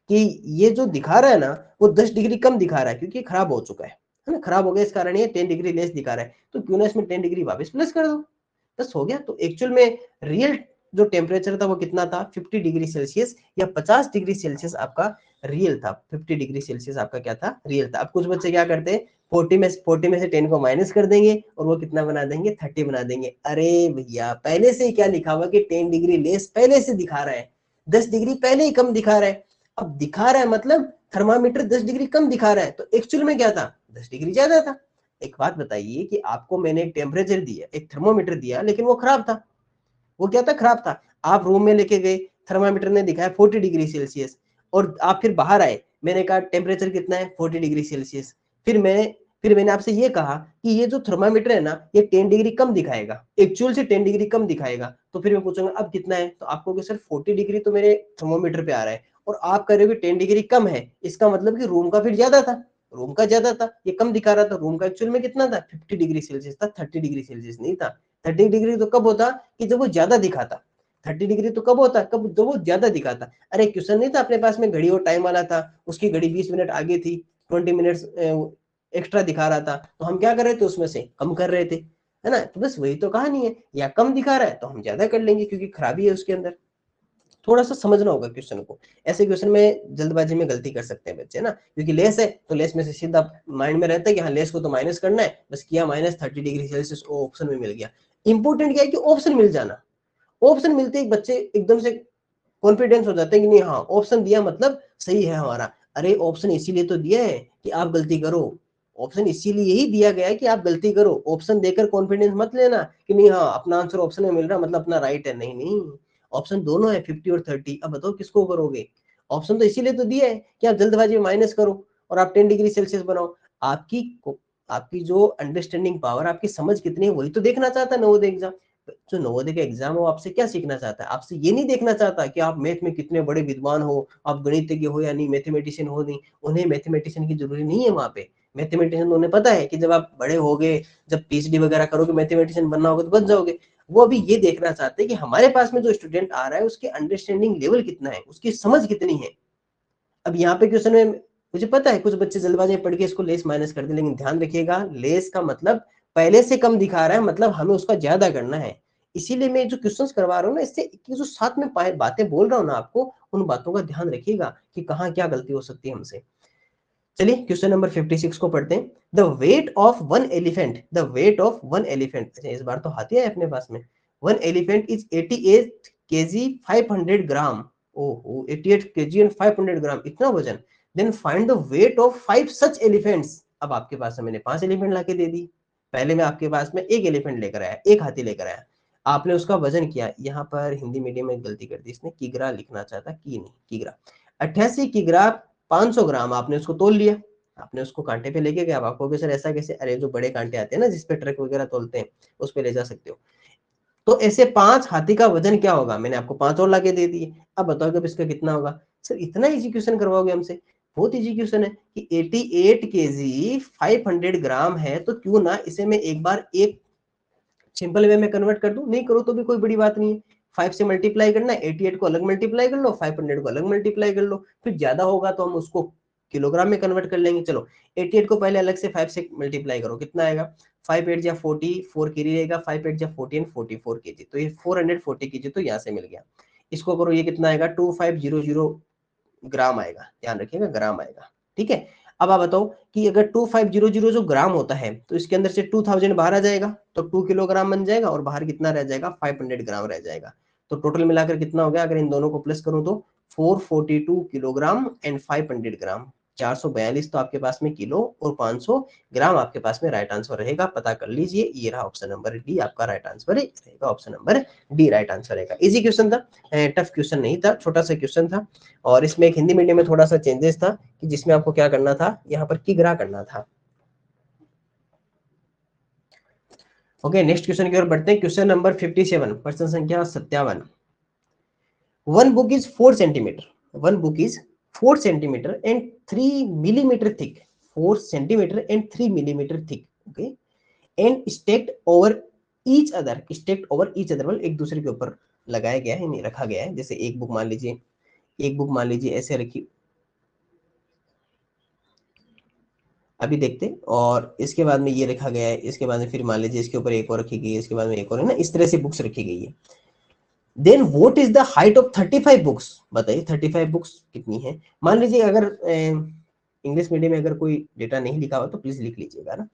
कि ये जो दिखा रहा है ना वो 10 डिग्री कम दिखा रहा है, क्योंकि खराब हो चुका है ना, खराब हो गया, इस कारण ये 10 डिग्री लेस दिखा रहा है, तो क्यों ना इसमें 10 डिग्री वापस प्लस कर दो, बस हो गया। तो एक्चुअल में रियल जो टेम्परेचर था वो कितना था, 50 डिग्री सेल्सियस या 50 डिग्री सेल्सियस आपका रियल था, 50 डिग्री सेल्सियस आपका क्या था, रियल था। अब कुछ बच्चे क्या करते हैं, 40 में से 10 को माइनस कर देंगे और वो कितना बना देंगे, 30 बना देंगे। अरे भैया पहले से ही क्या लिखा हुआ कि 10 डिग्री लेस पहले से दिखा रहा है, 10 डिग्री पहले ही कम दिखा रहा है। अब दिखा रहा है मतलब थर्मामीटर 10 डिग्री कम दिखा रहा है, तो एक्चुअल में क्या था, 10 डिग्री ज्यादा था। एक बात बताइए कि आपको मैंने एक टेम्परेचर दिया, एक थर्मोमीटर दिया, लेकिन वो खराब था, वो क्या था, खराब था। आप रूम में लेके गए, थर्मामीटर ने दिखाया 40 डिग्री सेल्सियस, और आप फिर बाहर आए, मैंने कहा टेम्परेचर कितना है, 40 डिग्री सेल्सियस, फिर मैंने आपसे ये कहा कि ये जो थर्मामीटर है ना ये 10 डिग्री कम दिखाएगा, एक्चुअल से 10 डिग्री कम दिखाएगा, तो फिर मैं पूछूंगा अब कितना है, तो आपको सर 40 डिग्री तो मेरे थर्मोमीटर पे आ रहा है, और आप कह रहे हो कि 10 डिग्री कम है, इसका मतलब कि रूम का फिर ज्यादा था, रूम का ज्यादा था, ये कम दिखा रहा था, रूम का एक्चुअल में कितना था, 50 डिग्री सेल्सियस था, 30 डिग्री सेल्सियस नहीं था। 30 डिग्री तो कब होता कि जब वो ज्यादा दिखाता, 30 डिग्री तो कब होता, कब जब वो ज्यादा दिखाता। अरे क्वेश्चन नहीं था अपने पास में, घड़ी और टाइम वाला था, उसकी घड़ी 20 मिनट आगे थी, 20 मिनट्स एक्स्ट्रा दिखा रहा था, तो हम क्या कर रहे थे, उसमें से कम कर रहे थे, है ना। तो बस वही तो कहानी है, या कम दिखा रहा है तो हम ज्यादा कर लेंगे क्योंकि खराबी है उसके अंदर। थोड़ा सा समझना होगा क्वेश्चन को, ऐसे क्वेश्चन में जल्दबाजी में गलती कर सकते हैं बच्चे ना, क्योंकि लेस है तो लेस में से सीधा माइंड में रहता है कि हाँ लेस को तो माइनस करना है, बस किया माइनस, 30 डिग्री सेल्सियस ऑप्शन में मिल गया। इंपॉर्टेंट क्या है कि ऑप्शन मिल जाना, ऑप्शन मिलते ही बच्चे एकदम से कॉन्फिडेंस हो जाते हैं कि नहीं हाँ ऑप्शन दिया मतलब सही है हमारा। अरे ऑप्शन इसीलिए तो दिया है कि आप गलती करो, ऑप्शन इसीलिए ही दिया गया है कि आप गलती करो, ऑप्शन देकर कॉन्फिडेंस मत लेना कि नहीं हाँ अपना आंसर ऑप्शन में मिल रहा मतलब अपना राइट है, नहीं नहीं, ऑप्शन दोनों है 50 और 30, अब बताओ किसको करोगे। ऑप्शन तो इसीलिए तो दिया है कि आप जल्दबाजी में माइनस करो और आप 10 डिग्री सेल्सियस बनाओ। आपकी आपकी जो अंडरस्टैंडिंग पावर, आपकी समझ कितनी है वही तो देखना चाहता है नवोदय एग्जाम। जो नवोदय का एग्जाम हो आपसे क्या सीखना चाहता है, आपसे ये नहीं देखना चाहता कि आप मैथ में कितने बड़े विद्वान हो, आप गणितज्ञ हो या नहीं, मैथमेटिशियन हो नहीं, उन्हें मैथमेटिशियन की जरूरी नहीं है वहां पे। मैथमेटिशियन उन्हें पता है कि जब आप बड़े होगे, जब पीएचडी वगैरह करोगे, मैथमेटिशियन बनना होगा तो बन जाओगे। वो अभी ये देखना चाहते हैं कि हमारे पास में जो स्टूडेंट आ रहा है उसके अंडरस्टैंडिंग लेवल कितना है, उसकी समझ कितनी है। अब यहाँ पे क्वेश्चन में मुझे पता है कुछ बच्चे जल्दबाजी में पढ़ के इसको लेस माइनस कर दे, लेकिन ध्यान रखिएगा लेस का मतलब पहले से कम दिखा रहा है, मतलब हमें उसका ज्यादा करना है। इसीलिए मैं जो क्वेश्चंस करवा रहा हूँ ना, इससे जो साथ में बातें बोल रहा हूँ ना आपको, उन बातों का ध्यान रखिएगा कि कहाँ क्या गलती हो सकती है हमसे। चलिए क्वेश्चन नंबर 56 को पढ़ते हैं। The weight of one elephant, the weight of one elephant, अच्छा इस बार तो हाथी है अपने पास में। One elephant is 88 kg 500 gram. ओहो 88 केजी एंड 500 ग्राम, इतना वजन। Then find the weight of 5 such elephants. अब आपके पास मैंने 5 एलिफेंट लाके दे दी। पहले मैं आपके पास में एक एलिफेंट लेकर आया, एक हाथी लेकर आया, आपने उसका वजन किया। यहाँ पर हिंदी मीडियम में गलती कर दी इसने, किग्रा लिखना चाहता, की नहीं, किग्रा। 88 किग्रा 500 ग्राम आपने उसको तोल लिया। आपने उसको कांटे पे लेके गया, आप कहोगे सर ऐसा कैसे, अरे जो बड़े कांटे आते हैं ना जिसपे ट्रक वगैरह तोलते हैं, उस पे ले जा सकते हो। तो ऐसे 5 हाथी का वजन क्या होगा, मैंने आपको 5 और लाके दे दिए। अब बताओ कि अब इसका कितना होगा। सर इतना इजी क्वेश्चन करवाओगे हमसे, बहुत इजी क्वेश्चन है कि 88 केजी 500 ग्राम है, तो क्यों ना इसे मैं एक बार एक सिंपल वे में कन्वर्ट कर दूं, नहीं करो तो भी कोई बड़ी बात नहीं है। 5 से मल्टीप्लाई करना है, 88 को अलग मल्टीप्लाई कर लो, 500 को अलग मल्टीप्लाई कर लो, फिर ज्यादा होगा तो हम उसको किलोग्राम में कन्वर्ट कर लेंगे। चलो 88 को पहले अलग से 5 से मल्टीप्लाई करो, कितना आएगा, 5 8 जा 44 केजी रहेगा, 5 8 जा 40 एंड 44 केजी, तो ये 440 केजी तो यहाँ से मिल गया। इसको करो, ये कितना आएगा 2500 ग्राम आएगा, ध्यान रखिएगा ग्राम आएगा, ठीक है। अब आप बताओ कि अगर 2500 जो ग्राम होता है तो इसके अंदर से 2000 बाहर आ जाएगा, तो 2 किलोग्राम बन जाएगा, और बाहर कितना रह जाएगा, 500 ग्राम रह जाएगा। तो टोटल मिलाकर कितना हो गया, अगर इन दोनों को प्लस करूं तो 442 किलोग्राम एंड 500 ग्राम, 442 तो आपके पास में किलो, और 500 ग्राम आपके पास में राइट आंसर रहेगा। पता कर लीजिए, ये रहा ऑप्शन नंबर डी आपका राइट आंसर रहेगा, option number D right answer रहेगा। इजी क्वेश्चन था, टफ क्वेश्चन नहीं था, छोटा सा क्वेश्चन था। और इसमें एक हिंदी मीडियम में थोड़ा सा चेंजेस था कि जिसमें आपको क्या करना था, यहाँ पर किग्रा करना था। ओके नेक्स्ट क्वेश्चन की ओर बढ़ते हैं। क्वेश्चन नंबर 57, प्रश्न संख्या 57। One book is 4 centimetre, one book is 4 centimetre and 3 millimetre thick, 4 centimetre and 3 millimetre thick, okay, and stacked over each other, stacked over each other मतलब एक दूसरे के ऊपर लगाया गया है, नहीं रखा गया है। जैसे एक बुक मान लीजिए, एक बुक मान लीजिए ऐसे रखी, अभी देखते हैं, और इसके बाद में ये रखा गया है, इसके बाद में फिर मान लीजिए इसके ऊपर एक और रखी गई है, इसके बाद में एक और है ना, इस तरह से बुक्स रखी गई है। Then what is the height of 35 books, बताइए 35 बुक्स कितनी है। मान लीजिए अगर इंग्लिश मीडियम में अगर कोई डेटा नहीं लिखा हो तो प्लीज लिख लीजिएगा ना।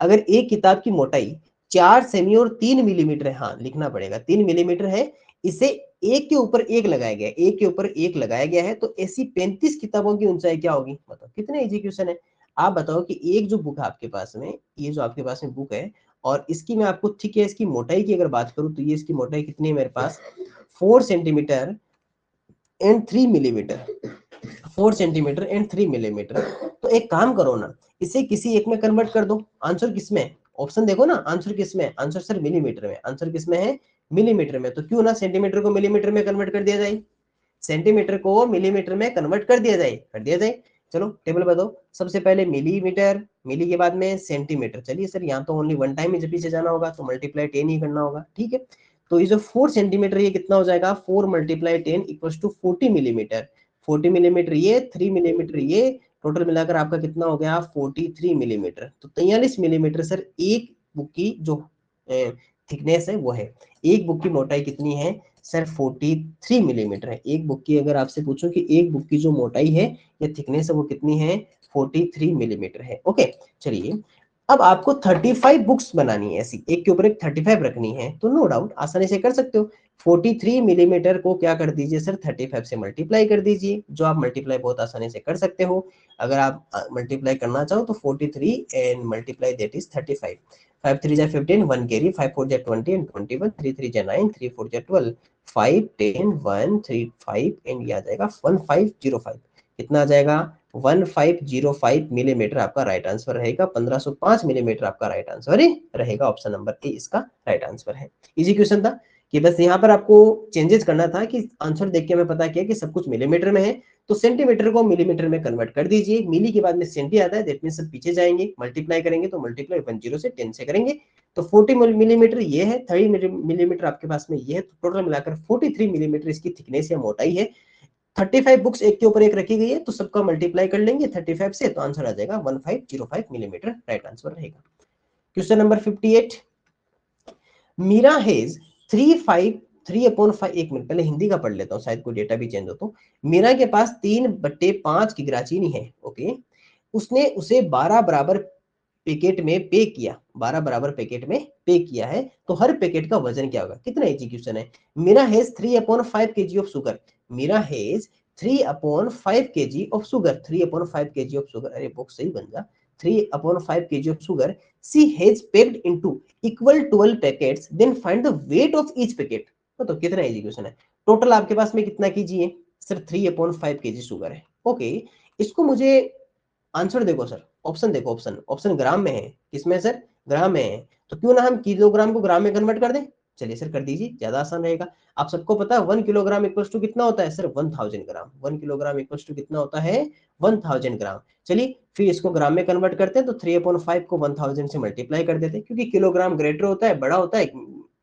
अगर एक किताब की मोटाई 4 सेमी और 3 मिलीमीटर है, हाँ लिखना पड़ेगा, 3 मिलीमीटर है, इसे एक के ऊपर एक लगाया गया है, एक के ऊपर एक लगाया गया है, तो ऐसी 35 किताबों की ऊंचाई क्या होगी, बताओ। कितने इजी क्वेश्चन है। आप बताओ कि एक जो बुक है आपके पास में, ये जो आपके पास में बुक है, और इसकी मैं आपको ठीक है इसकी मोटाई की अगर बात करूं तो ये इसकी मोटाई कितनी है मेरे पास, 4 centimetre and 3 millimetre, 4 centimetre and 3 millimetre. तो एक काम करो ना, इसे किसी एक में कन्वर्ट कर दो। आंसर किसमें, ऑप्शन देखो ना, आंसर किसमें, आंसर सर मिलीमीटर में, आंसर किसमें है, मिलीमीटर में। तो क्यों ना सेंटीमीटर को मिलीमीटर में कन्वर्ट कर दिया जाए, सेंटीमीटर को मिलीमीटर में कन्वर्ट कर दिया जाए, कर दिया जाए। चलो टेबल बताओ, सबसे पहले मिलीमीटर, मिली के बाद में सेंटीमीटर। चलिए सर यहाँ तो ओनली वन टाइम ही जब पीछे जाना होगा तो मल्टीप्लाई 10 ही करना होगा, ठीक है। तो ये जो 4 सेंटीमीटर ये कितना हो जाएगा, 4 multiply 10 equals to 40 millimetre, 40 millimetre ये, 3 मिलीमीटर ये, टोटल मिलाकर आपका कितना हो गया 43 मिलीमीटर। तो 43 मिलीमीटर सर एक बुक की जो थिकनेस है वो है। एक बुक की मोटाई कितनी है सर, 43 मिलीमीटर है। एक बुक की अगर आपसे पूछूं कि एक बुक की जो मोटाई है या थिकनेस है वो कितनी है, 43 मिलीमीटर है, ओके। चलिए अब आपको 35 बुक्स बनानी है, ऐसी एक के ऊपर एक 35 रखनी है, तो नो डाउट आसानी से कर सकते हो। 43 मिलीमीटर को क्या कर दीजिए सर, 35 से मल्टीप्लाई कर दीजिए, जो आप मल्टीप्लाई बहुत आसानी से कर सकते हो। अगर आप मल्टीप्लाई करना चाहो तो 43 एंड मल्टीप्लाई दैट इज 35, 5 3 जा 15, 1 कैरी, 5 4 जा 20 एंड 21, 3 3 जा 9, 3 4 जा 12, 5 10 1 3 5 एंड ये आ जाएगा 1505। कितना आ जाएगा 1505 मिलीमीटर आपका राइट आंसर रहेगा, 1505 मिलीमीटर आपका राइट आंसर रहेगा। ऑप्शन नंबर ए इसका राइट आंसर है। इजी क्वेश्चन था कि बस यहाँ पर आपको चेंजेस करना था कि आंसर देख के हमें पता किया कि सब कुछ मिलीमीटर में है, तो सेंटीमीटर को मिलीमीटर में कन्वर्ट कर दीजिए। मिली के बाद में सेंटी आता है, दैट मीन सब पीछे जाएंगे, मल्टीप्लाई करेंगे तो मल्टीप्लाई 10 से 10 से करेंगे, तो 40 मिलीमीटर ये है, 30 मिलीमीटर आपके पास में ये है, तो टोटल मिलाकर 43 मिलीमीटर इसकी थिकनेस या मोटाई है। 35 बुक्स एक के ऊपर एक रखी गई है, तो सबका मल्टीप्लाई कर लेंगे 35 से, तो आंसर आ जाएगा 1505 मिलीमीटर राइट आंसर रहेगा। क्वेश्चन नंबर 58, मीरा हेज 3/5, एक मिनट पहले हिंदी का पढ़ लेता हूँ, शायद कोई डेटा भी चेंज हो तो। मीरा के पास 3/5 की ग्राचीनी है, ओके, उसने उसे 12 बराबर पैकेट में पे किया, 12 बराबर पैकेट में पे किया है, तो हर पैकेट का वजन क्या होगा? कितना इजी क्वेश्चन है। Meera has 3/5 kg of sugar, Meera has 3/5 kg of sugar, 3/5 kg of sugar, अरे बॉक्स सही बन जा, 3/5 kg of sugar, she has packed into equal 12 packets, then find the weight of each packet. तो कितना इजी क्वेश्चन है। Total आपके पास में कितना केजी है सर? 3/5 kg शुगर है। ओके, इसको मुझे आंसर देखो सर, ऑप्शन देखो, ऑप्शन ऑप्शन ग्राम में है, किसमें सर? ग्राम में है। तो क्यों ना हम किलोग्राम को ग्राम में कन्वर्ट कर दें। चलिए सर कर दीजिए, ज्यादा आसान रहेगा। आप सबको पता है 1 किलोग्राम इक्वल्स टू कितना होता है sir? 1000 gram. 1 kilogram equals to कितना होता है? 1000 ग्राम। चलिए फिर इसको ग्राम में कन्वर्ट करते हैं, तो 3/5 को 1000 से मल्टीप्लाई कर देते हैं, क्योंकि किलोग्राम ग्रेटर होता है, बड़ा होता है,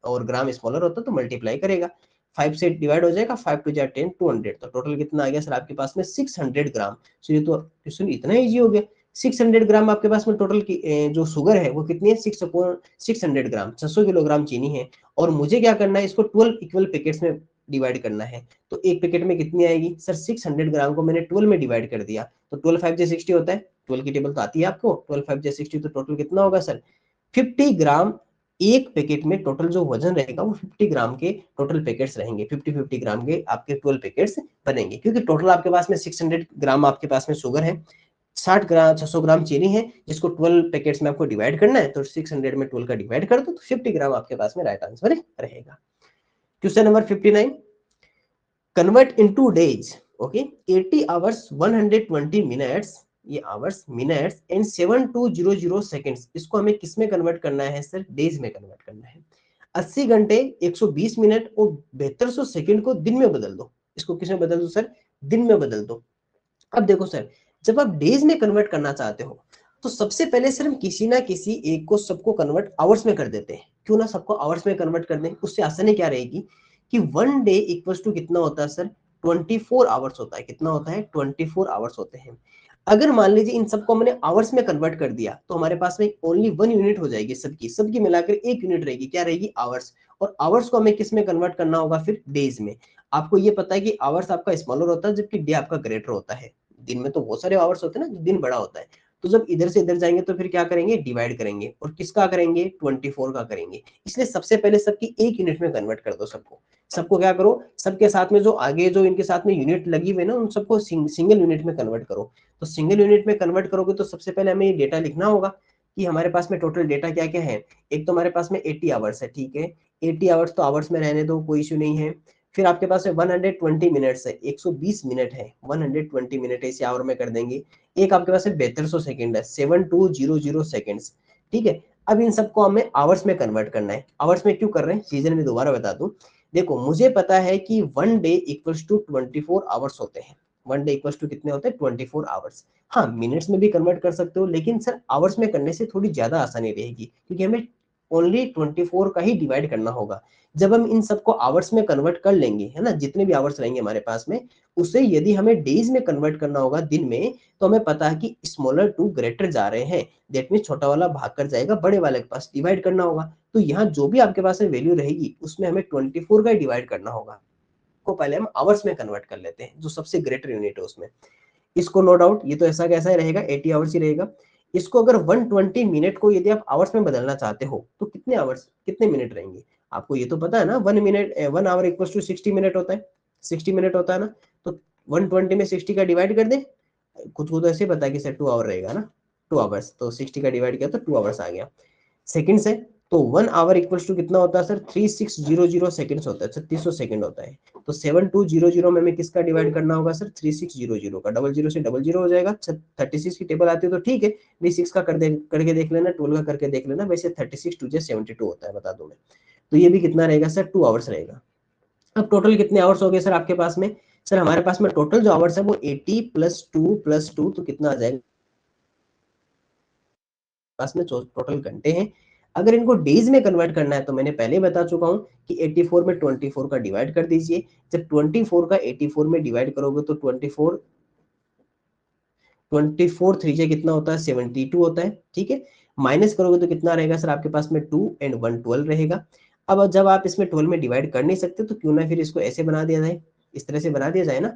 और ग्राम स्मॉलर होता है, तो मल्टीप्लाई करेगा। 5 से डिवाइड हो जाएगा, 5 टू 10, 200। तो टोटल कितना आ गया सर आपके पास में? 600 ग्राम। सो ये तो क्वेश्चन इतना इजी हो गया। 600 ग्राम आपके पास में टोटल की जो शुगर है वो कितनी है? 600 ग्राम, 600 किलोग्राम चीनी है। और मुझे क्या करना है? इसको 12 इक्वल पैकेट्स में डिवाइड करना है। तो एक पैकेट में कितनी आएगी सर? 600 ग्राम को मैंने 12 में डिवाइड कर दिया, तो 12 5 60 होता है। 12 की टेबल तो आती है आपको, 12 5 60, तो टोटल कितना होगा सर? 50 ग्राम। एक पैकेट में टोटल जो वजन रहेगा वो 50 ग्राम के टोटल पैकेट्स रहेंगे। 50 ग्राम के आपके 12 पैकेट्स बनेंगे, क्योंकि टोटल आपके पास में 600 ग्राम आपके पास में शुगर है, 60 ग्राम 600 ग्राम चीनी है, जिसको 12 पैकेट्स में आपको डिवाइड करना है। तो 600 में 12 का डिवाइड कर दो, तो 50 ग्राम आपके पास में राइट आंसर रहेगा। Question number 59, convert into days. Okay, 80 hours 120 minutes, ये आवर्स मिनट्स एंड 7200 सेकंड्स, इसको हमें किस में कन्वर्ट करना है सर? डेज में कन्वर्ट करना है। 80 घंटे 120 मिनट और 7200 सेकंड को दिन में बदल दो। इसको किस में बदल दो सर? दिन में बदल दो। अब देखो सर, जब आप डेज में कन्वर्ट करना चाहते हो, तो सबसे पहले सर हम किसी ना किसी एक को, सबको कन्वर्ट आवर्स में कर देते हैं। क्यों ना सबको आवर्स में कन्वर्ट कर दें, उससे आसानी क्या रहेगी कि 1 डे इक्वल्स टू कितना होता है सर? 24 आवर्स होता है। कितना होता है? 24 आवर्स होते हैं। अगर मान लीजिए इन सबको हमने आवर्स में कन्वर्ट कर दिया, तो हमारे पास में ओनली 1 यूनिट हो जाएगी, सबकी सबकी मिलाकर 1 यूनिट रहेगी। क्या रहेगी? आवर्स। और आवर्स को हमें किस में कन्वर्ट करना होगा फिर? डेज में। आपको ये पता है कि आवर्स आपका स्मॉलर होता है, जबकि डे आपका ग्रेटर होता है। दिन में तो बहुत सारे आवर्स होते हैं ना, दिन बड़ा होता है। तो जब इधर से इधर जाएंगे तो फिर क्या करेंगे? डिवाइड करेंगे, और किसका करेंगे? 24 का करेंगे। इसलिए सबसे पहले सबकी एक यूनिट में कन्वर्ट कर दो सबको। सबको क्या करो? सबके साथ में जो आगे जो इनके साथ में यूनिट लगी हुई है ना, उन सबको सिंगल यूनिट में कन्वर्ट करो। तो सिंगल यूनिट में कन्वर्ट करोगे तो सबसे पहले हमें ये डेटा लिखना होगा कि हमारे पास में टोटल डेटा क्या क्या है। एक तो हमारे पास में 80 आवर्स है, ठीक है, 80 आवर्स तो आवर्स में रहने दो, कोई इश्यू नहीं है। फिर आपके पास में 120 मिनट्स है, 120 मिनट है, 120 मिनट है, इसे आवर में कर देंगे। एक आपके पास 7200 सेकंड है, 7200 सेकंड्स, ठीक है। अब इन सबको हमें आवर्स में कन्वर्ट करना है। आवर्स में क्यों कर रहे हैं, सीजन में दोबारा बता दूं। देखो मुझे पता है कि 1 डे इक्वल्स टू 24 आवर्स होते हैं। 1 डे इक्वल्स टू कितने होते हैं? 24 आवर्स। हाँ, मिनट्स में भी कन्वर्ट कर सकते हो, लेकिन सर आवर्स में करने से थोड़ी ज्यादा आसानी रहेगी, क्योंकि हमें ओनली 24 का ही डिवाइड करना होगा। जब हम इन सबको आवर्स में कन्वर्ट कर लेंगे, है ना, जितने भी आवर्स रहेंगे हमारे पास में, उसे यदि हमें डेज में कन्वर्ट करना होगा, दिन में, तो हमें पता है कि स्मॉलर टू ग्रेटर जा रहे हैं। दैट मीन छोटा वाला भाग कर जाएगा, बड़े वाले के पास डिवाइड करना होगा। तो यहाँ जो भी आपके पास में वैल्यू रहेगी, उसमें हमें 24 का ही डिवाइड करना होगा। को पहले हम आवर्स में कन्वर्ट कर लेते हैं, जो सबसे ग्रेटर यूनिट है उसमें। इसको नो डाउट ये तो ऐसा कैसा ही रहेगा, 80 आवर्स ही रहेगा। इसको अगर 120 मिनट को यदि आप आवर्स में बदलना चाहते हो, तो कितने आवर्स, कितने मिनट रहेंगे? आपको ये तो पता है ना, 1 आवर इक्वल्स टू 60 मिनट होता है, 60 मिनट होता है ना। तो 120 में 60 का डिवाइड कर दें। खुद को तो ऐसे पता है कि सर 2 आवर रहेगा ना, 2 आवर्स, तो 60 का डिवाइड किया तो 2 आवर्स आ गया। सेकंड्स है, तो 1 आवर इक्वल्स टू कितना होता है सर? 3600 सेकंड्स होता है, 3600 सेकंड होता है। तो 7200 में हमें किसका डिवाइड करना होगा सर? 3600 का। डबल जीरो से डबल जीरो हो जाएगा। 36 की टेबल आती है तो ठीक है, भी 6 का करके देख लेना, 12 का करके देख लेना। वैसे 36 2 72 होता है, बता दूं मैं। तो ये भी कितना रहेगा सर? 2 आवर्स रहेगा। अब टोटल कितने आवर्स हो गए सर आपके पास में? सर हमारे पास में टोटल जो आवर्स है वो 80 + 2 तो कितना आ जाएगा पास में? टोटल घंटे हैं। अगर इनको डेज में कन्वर्ट करना है, तो मैंने पहले बता चुका हूं कि 84 में 24 का डिवाइड कर दीजिए। जब 24 का 84 में डिवाइड करोगे तो 24 3 से कितना होता है? 72 होता है, ठीक है। माइनस करोगे तो कितना रहेगा सर आपके पास में? 2 एंड 1 12 रहेगा। अब जब आप इसमें 12 में डिवाइड कर नहीं सकते, तो क्यों ना फिर इसको ऐसे बना दिया जाए, इस तरह से बना दिया जाए ना।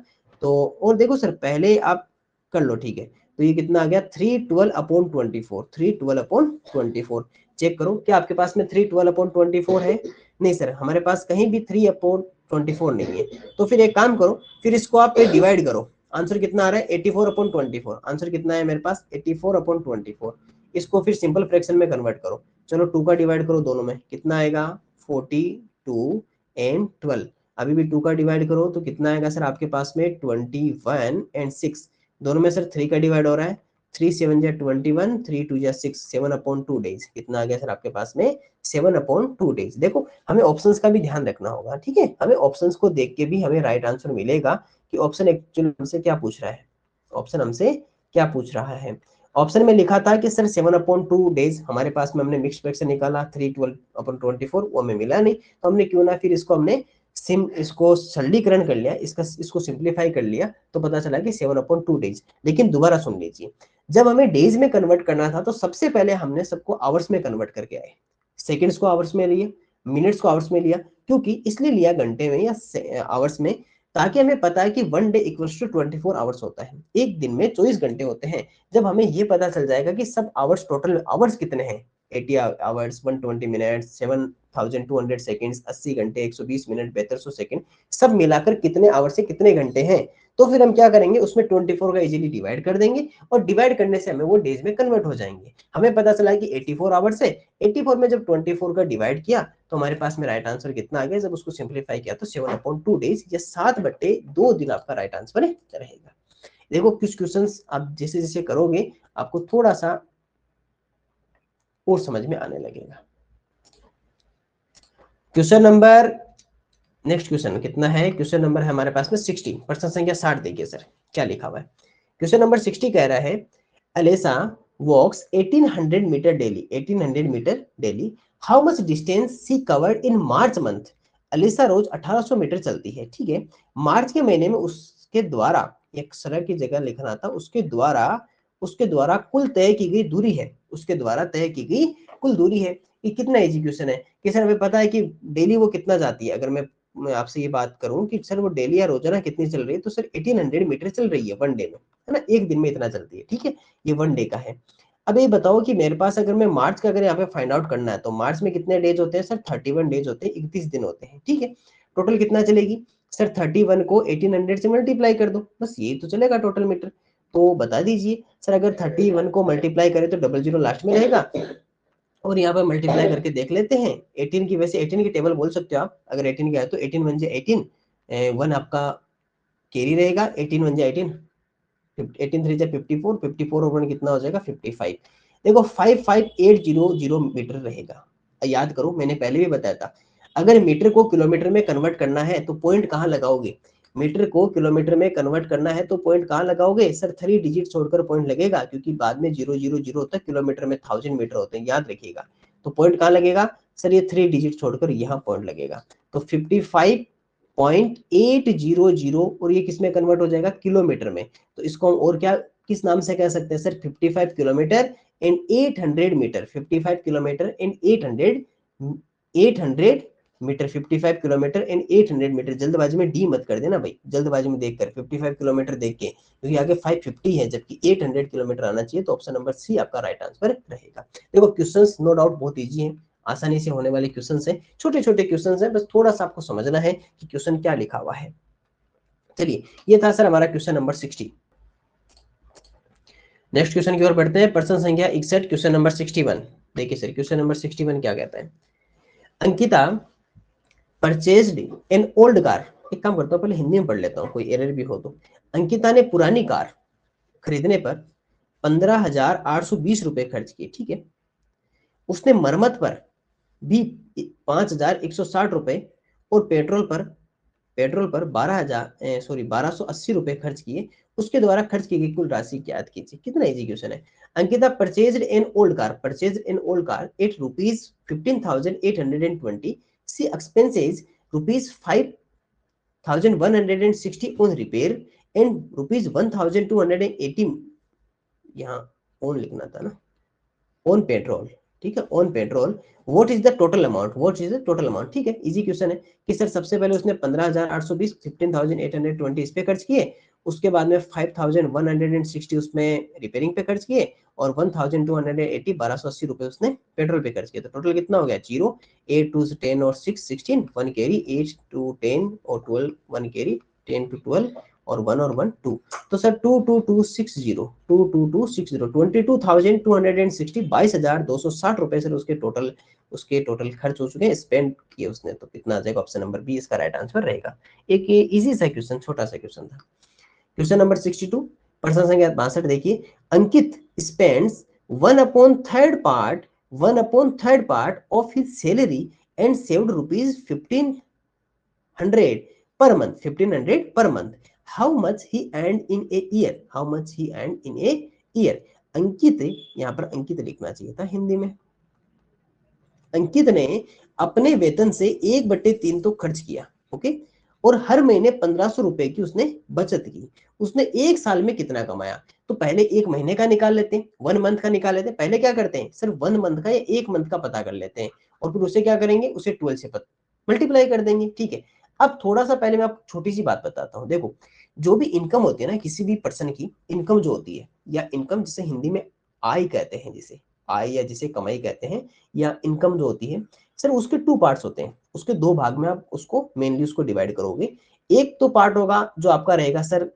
तो और देखो सर, पहले आप कर लो, ठीक है। तो ये कितना आ गया 312/24, 312/24। चेक करो क्या आपके पास में 312/24 है? नहीं सर, हमारे पास कहीं भी 3/24 नहीं है। तो फिर एक काम करो, फिर इसको आप डिवाइड करो। आंसर कितना आ रहा है 84/24। आंसर कितना है मेरे पास 84/24। इसको फिर सिंपल फ्रैक्शन में कन्वर्ट करो। चलो 2 का डिवाइड करो दोनों में, कितना आएगा 42 एंड 12। अभी भी 2 का डिवाइड करो तो कितना आएगा सर आपके पास में 21 एंड 6। दोनों में सर 3 का डिवाइड हो रहा है, 3 7 जा 21, 3 2 जा 6, 7/2 डेज। कितना आ गया सर आपके पास में 7/2 डेज। देखो हमें ऑप्शंस का भी ध्यान रखना होगा, ठीक है। हमें ऑप्शंस को देख के भी हमें राइट आंसर मिलेगा कि ऑप्शन एक्चुअली हमसे क्या पूछ रहा है, ऑप्शन हमसे क्या पूछ रहा है। ऑप्शन में लिखा था कि सर 7/2 डेज, हमारे पास में हमने मिक्स फ्रैक्शन निकाला 312/24, वो हमें मिला नहीं, तो हमने क्यों ना फिर इसको हमने इसको सरलीकरण कर लिया, इसको सिंप्लीफाई कर लिया, तो पता चला कि 7/2 डेज। लेकिन दोबारा सुन लीजिए, जब हमें डेज में कन्वर्ट करना था तो सबसे पहले हमने सबको आवर्स में कन्वर्ट करके आए। सेकेंड्स को आवर्स में लिए, मिनट्स को आवर्स में लिया, क्योंकि इसलिए लिया घंटे में या आवर्स में, ताकि हमें पता है कि 1 डे इक्वल्स टू 24 आवर्स होता है, एक दिन में 24 घंटे होते हैं। जब हमें ये पता चल जाएगा कि सब आवर्स, टोटल आवर्स कितने हैं, 80 आवर्स, 120 मिनट्स, 7200 सेकंड्स, 80 घंटे, 120 मिनट, 7200 सेकंड, सब मिलाकर कितने आवर्स से कितने घंटे हैं, तो फिर हम क्या करेंगे उसमें 24 का इजीली डिवाइड कर देंगे, और डिवाइड करने से हमें वो डेज में कन्वर्ट हो जाएंगे। हमें पता चला कि 84 आवर्स है, 84 में जब 24 का डिवाइड किया तो हमारे पास में राइट आंसर कितना आ गया, जब उसको सिंप्लीफाई किया तो 7/2 डेज, या 7/2 दिन आपका राइट आंसर रहेगा। देखो कुछ क्वेश्चंस आप जैसे जैसे करोगे आपको थोड़ा सा और समझ में आने लगेगा। क्वेश्चन नंबर, नेक्स्ट क्वेश्चन कितना है, क्वेश्चन नंबर है हमारे पास में 60, प्रश्न संख्या 60 देखिए सर क्या लिखा हुआ है। क्वेश्चन नंबर 60 कह रहा है Alessa walks 1800 metre daily, 1800 metre daily, how much distance she covered in March month. Alessa रोज 1800 मीटर चलती है, ठीक है। मार्च के महीने में उसके द्वारा, एक सरह की जगह लिखना था, उसके द्वारा कुल तय की गई दूरी है, उसके द्वारा तय की गई कुल दूरी है। ये कितना इजी क्वेश्चन है कि सर हमें पता है कि डेली वो कितना जाती है। अगर मैं आपसे ये बात करूं कि सर वो डेली या रोजाना कितनी चल रही है, तो सर 1800 मीटर चल रही है 1 डे में, है ना, एक दिन में इतना चलती है, ठीक है। ये 1 डे का है। अब ये बताओ कि मेरे पास अगर मैं मार्च का अगर यहाँ पे फाइंड आउट करना है, तो मार्च में कितने डेज होते हैं सर 31 डेज होते हैं, 31 दिन होते हैं, ठीक है। टोटल कितना चलेगी सर 31 को 1800 से मल्टीप्लाई कर दो, बस यही तो चलेगा टोटल मीटर। तो बता दीजिए सर, अगर 31 को मल्टीप्लाई करें तो 00 लास्ट में रहेगा, और यहाँ पर मल्टीप्लाई करके देख लेते हैं 18 की, वैसे 18 की टेबल बोल सकते हो आप, अगर 18 की आए तो 18 1 18, 1 आपका कैरी रहेगा, 18 1 18, 18 3 54, 54 और 1 कितना हो जाएगा 55। देखो 55800 मीटर रहेगा। याद करो मैंने पहले भी बताया था, अगर मीटर को किलोमीटर में कन्वर्ट करना है तो पॉइंट कहाँ लगाओगे, मीटर को किलोमीटर में कन्वर्ट करना है तो पॉइंट कहाँ लगाओगे सर, 3 डिजिट छोड़कर पॉइंट लगेगा, क्योंकि बाद में 000 होता है, किलोमीटर में 1000 मीटर होते हैं, याद रखिएगा। तो पॉइंट कहाँ लगेगा सर, ये 3 डिजिट छोड़कर यहाँ पॉइंट लगेगा। तो 55.800, और ये किस में कन्वर्ट हो जाएगा किलोमीटर में। तो इसको हम और क्या किस नाम से कह सकते हैं sir, 55 kilometre and 800 metre, 55 kilometre and 800 metre, 55 kilometre and 800 metre. जल्दबाजी में डी मत कर देना भाई, जल्दबाजी में देखकर 55 किलोमीटर देख के, क्योंकि आगे 550 है जबकि 800 किलोमीटर आना चाहिए। तो ऑप्शन नंबर सी आपका राइट आंसर रहेगा। देखो क्वेश्चंस नो डाउट बहुत इजी है, आसानी से होने वाले क्वेश्चंस है, छोटे छोटे क्वेश्चंस है, बस थोड़ा सा आपको समझना है कि क्वेश्चन क्या लिखा हुआ है। चलिए ये था सर हमारा क्वेश्चन नंबर 60। नेक्स्ट क्वेश्चन की ओर बढ़ते हैं, प्रश्न संख्या 61, क्वेश्चन नंबर 61। देखिए सर क्वेश्चन नंबर 61 क्या कहता है, Ankita purchased an old car. एक काम करता हूँ पहले हिंदी में पढ़ लेता हूँ, कोई एरर भी हो तो। अंकिता ने पुरानी कार खरीदने पर 15,820 रुपए खर्च किए, ठीक है। उसने मरम्मत पर भी 5,160 रुपए और पेट्रोल पर 1280 रुपए खर्च किए। उसके द्वारा खर्च की गई कुल राशि ज्ञात कीजिए। कितना इजी क्वेश्चन है। Ankita purchased an old car at ₹15,820। She expenses ₹5,160 on repair and ₹1,280, यहाँ ऑन लिखना था ना, ऑन पेट्रोल, ठीक है, on petrol. What is the total amount, ठीक है, इजी क्वेश्चन है कि सर सबसे पहले उसने 15,820, 15,820 इस पे खर्च किए, उसके बाद में 5160 उसमें रिपेयरिंग पे खर्च किए और 1280 1280 रुपए उसने पेट्रोल पे खर्च किए। तो टोटल कितना हो गया? 0, 8 2 10 और 6 16, 1 कैरी, 8 2 10 और 12 1 कैरी, 10 to 12 और 1 और 1 2। तो सर 22260 22260 22,260 22,260 रुपए सर उसके टोटल खर्च हो चुके हैं, स्पेंड किए उसने। तो कितना आ जाएगा? ऑप्शन नंबर बी इसका राइट आंसर रहेगा। एक ये इजी सा क्वेश्चन, छोटा सा क्वेश्चन था। क्वेश्चन नंबर 62, प्रश्न संख्या 62 देखिए, अंकित spends 1/3 part of his salary and saved rupees 1500 per month, 1500 per month. How much he earned in a year? How much he earned in a year? अंकित, यहाँ पर अंकित लिखना चाहिए था हिंदी में। अंकित ने अपने वेतन से 1/3 तो खर्च किया, ओके, और हर महीने 1500 रुपए की उसने बचत की। उसने एक साल में कितना कमाया? तो पहले एक महीने का निकाल लेते हैं, 1 मंथ का निकाल लेते हैं। पहले क्या करते हैं? सिर्फ 1 मंथ का या 1 मंथ का पता कर लेते हैं और फिर उसे क्या करेंगे? उसे 12 से मल्टीप्लाई कर देंगे, ठीक है। अब थोड़ा सा पहले मैं आपको छोटी सी बात बताता हूँ। देखो, जो भी इनकम होती है ना किसी भी पर्सन की, इनकम जो होती है या इनकम जिसे हिंदी में आय कहते हैं, जिसे आय या जिसे कमाई कहते हैं, या इनकम जो होती है सर, उसके 2 पार्ट्स होते हैं। उसके 2 भाग में आप उसको मेनली उसको डिवाइड करोगे। एक तो पार्ट होगा जो आपका रहेगा सर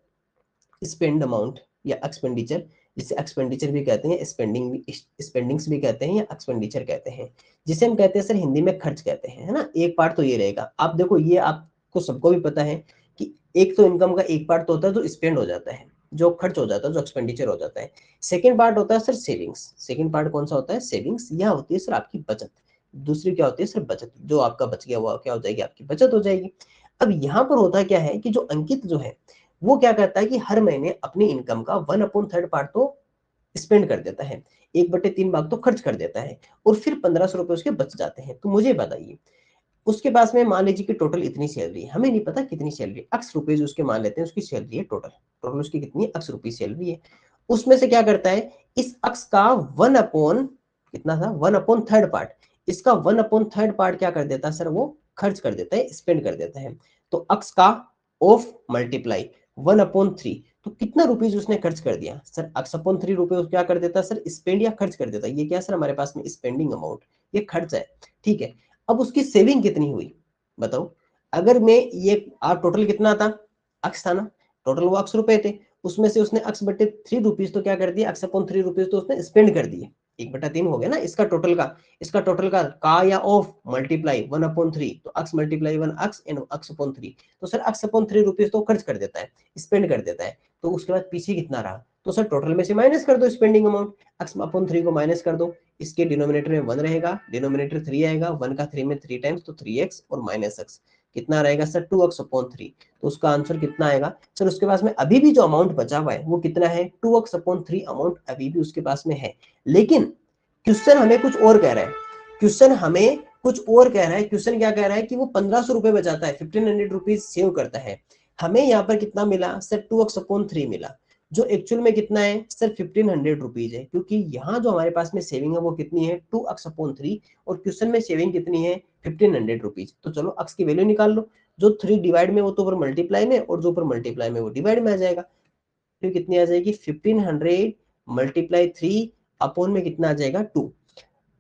स्पेंड अमाउंट या एक्सपेंडिचर, जिसे एक्सपेंडिचर भी कहते हैं, स्पेंडिंग्स भी कहते हैं या एक्सपेंडिचर कहते हैं, जिसे हम कहते हैं सर हिंदी में खर्च कहते हैं, है ना। एक पार्ट तो ये रहेगा। आप देखो, ये आपको सबको भी पता है कि एक तो इनकम का एक पार्ट तो होता है जो स्पेंड हो जाता है, जो खर्च हो जाता है, जो एक्सपेंडिचर हो जाता है। सेकेंड पार्ट होता है सर सेविंग्स। सेकेंड पार्ट कौन सा होता है? सेविंग्स। यह होती है सर आपकी बचत। दूसरी क्या होती है सर? बचत। जो आपका बच गया वो क्या हो जाएगी? आपकी बचत हो जाएगी। अब यहाँ पर होता क्या है कि जो अंकित जो है वो क्या करता है कि हर महीने अपनी इनकम का 1/3 पार्ट तो स्पेंड कर देता है, 1/3 भाग तो खर्च कर देता है, और फिर 1500 रुपए उसके बच जाते हैं। तो मुझे बताइए, उसके पास में मान लीजिए कि टोटल इतनी सैलरी है, हमें नहीं पता कितनी सैलरी, अक्स रुपीज उसके मान लेते हैं उसकी सैलरी है, टोटल टोटल उसकी कितनी है? अक्स रुपीज सैलरी है। उसमें से क्या करता है? इस अक्स का 1 अपॉन कितना था? 1/3 पार्ट। इसका 1/3 पार्ट क्या कर देता है सर? वो खर्च कर देता है, स्पेंड कर देता है। तो अक्स का ऑफ मल्टीप्लाई 1/3, तो कितना रुपीज उसने खर्च कर दिया सर? अक्स अपॉन 3 रुपए क्या कर देता सर? स्पेंड या खर्च कर देता है। ये क्या सर हमारे पास में स्पेंडिंग अमाउंट, ये खर्च है, ठीक है। अब उसकी सेविंग कितनी हुई बताओ? अगर मैं ये आप टोटल कितना था? अक्स था ना, टोटल वो अक्स रुपए थे, उसमें से उसने अक्स बटे 3 रुपीज तो क्या कर दिया? अक्स अपॉन 3 रुपीज तो उसने स्पेंड कर दिए। 1/3 हो गया ना इसका टोटल का। इसका टोटल का या ऑफ मल्टीप्लाई 1/3, तो x multiply 1 x and x upon 3। तो सर अक्स अपॉन 3 रुपीज तो खर्च कर देता है, स्पेंड कर देता है। तो उसके बाद पीछे कितना रहा? तो सर टोटल में से माइनस कर दो स्पेंडिंग अमाउंट, अक्स अपॉन 3 को माइनस कर दो। इसके डिनोमिनेटर में 1 रहेगा, डिनोमिनेटर 3 आएगा, 1 का 3 में 3 टाइम्स, तो 3x और माइनस एक्स कितना रहेगा सर? 2x upon 3। तो उसका आंसर कितना आएगा सर? उसके पास में अभी भी जो अमाउंट बचा हुआ है वो कितना है? 2x अपॉन 3 अमाउंट अभी भी उसके पास में है। लेकिन क्वेश्चन हमें कुछ और कह रहा है। क्वेश्चन हमें कुछ और कह रहा है। क्वेश्चन क्या कह रहा है कि वो 1500 रुपए बचाता है, 1500 रुपीज सेव करता है। हमें यहाँ पर कितना मिला सर? 2x अपॉन 3 मिला, जो एक्चुअल में कितना है सर? 1500 रुपीज है, क्योंकि यहाँ जो हमारे पास में सेविंग है वो कितनी है? 2x अपॉन 3, और क्वेश्चन में सेविंग कितनी है? 1500 रुपीज। तो चलो अक्स की वैल्यू निकाल लो। जो 3 डिवाइड में वो तो ऊपर मल्टीप्लाई में, और जो ऊपर मल्टीप्लाई में वो डिवाइड में आ जाएगा। तो कितनी आ जाएगी? 1500 मल्टीप्लाई 3 अपॉन में कितना आ जाएगा? 2।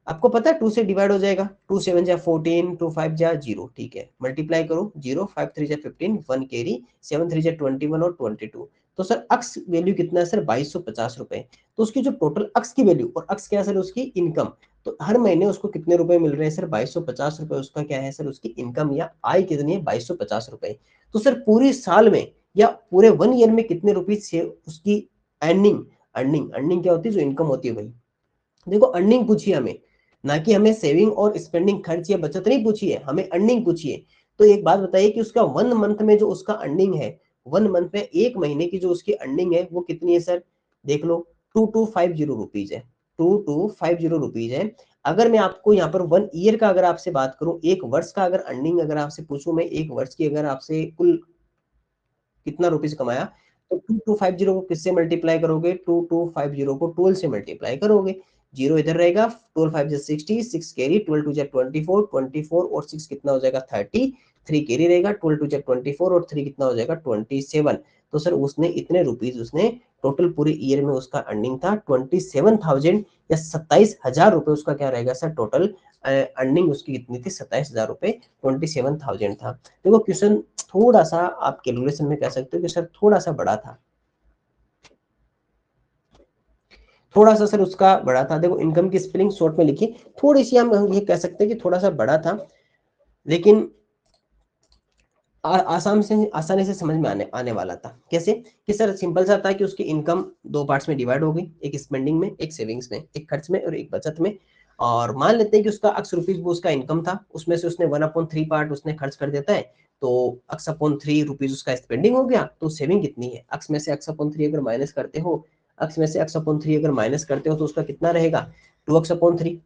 आपको पता है 2 से डिवाइड हो जाएगा, 2 7 जा 14, 2 5 जा 0, ठीक है। मल्टीप्लाई करो, 0 5 3 जा 15, 1 कैरी, 7 3 जा 21 और 22। तो सर अक्स वैल्यू कितना है सर? 2250 रुपए। तो उसकी जो टोटल अक्स की वैल्यू, और अक्स क्या है सर? उसकी इनकम। तो हर महीने उसको कितने रुपए मिल रहे हैं सर? 2250 रुपए उसका क्या है सर? उसकी इनकम या आय कितनी है? 2250 रुपए। तो सर पूरी साल में या पूरे 1 ईयर में कितने रुपीज से उसकी अर्निंग, अर्निंग क्या होती है? जो इनकम होती है वही। देखो अर्निंग पूछी हमें, ना कि हमें सेविंग और स्पेंडिंग खर्च या बचत नहीं पूछी है, हमें अर्निंग पूछी है। तो एक बात बताइए कि उसका 1 मंथ में जो उसका अर्निंग है, 1 मंथ में एक महीने की जो उसकी अर्निंग है वो कितनी है सर? देख लो, 2250 रुपीज है, 2250 रुपीज है। अगर मैं आपको यहाँ पर 1 ईयर का अगर आपसे बात करूं, एक वर्ष का अगर अर्निंग अगर आपसे पूछूं, मैं एक वर्ष की अगर आपसे कुल कितना रुपीज कमाया, तो 2250 को किससे मल्टीप्लाई करोगे? 2250 को 12 से मल्टीप्लाई करोगे। जीरो इधर रहेगा, 12 5 जा 60, 6 कैरी, 12 2 जा 24, 24 और 6 कितना हो जाएगा? 30, 3 कैरी रहेगा, 12 2 जा 24 और 3 कितना हो जाएगा? 27। तो सर उसने इतने रुपीज उसने टोटल पूरे ईयर में उसका अर्निंग था 27,000 या 27,000 रुपए उसका क्या रहेगा सर टोटल अर्निंग उसकी कितनी थी 27,000 रुपए 27,000 था। देखो क्वेश्चन थोड़ा सा आप कैलकुलेशन में कह सकते हो कि सर थोड़ा सा बड़ा था, थोड़ा सा सर उसका बड़ा था। देखो इनकम की स्पेलिंग शॉर्ट में लिखी, थोड़ी सी हम ये कह सकते हैं कि थोड़ा सा बड़ा था, लेकिन आसानी से समझ में आने वाला था। कैसे कि सर सिंपल सा था कि उसकी इनकम दो पार्ट्स में डिवाइड हो गई, एक स्पेंडिंग में, एक सेविंग्स में, एक खर्च में और एक बचत में। और मान लेते हैं कि उसका अक्स रुपीज वो उसका इनकम था, उसमें से उसने 1/3 पार्ट उसने खर्च कर देता है, तो अक्स अपॉन 3 रुपीज उसका स्पेंडिंग हो गया। तो सेविंग कितनी है, अक्स में से अक्स अपॉन 3 अगर माइनस करते हो, अक्स में से अक्स अपॉन 3 अगर माइनस करते हो तो उसका कितना रहेगा 2x/3।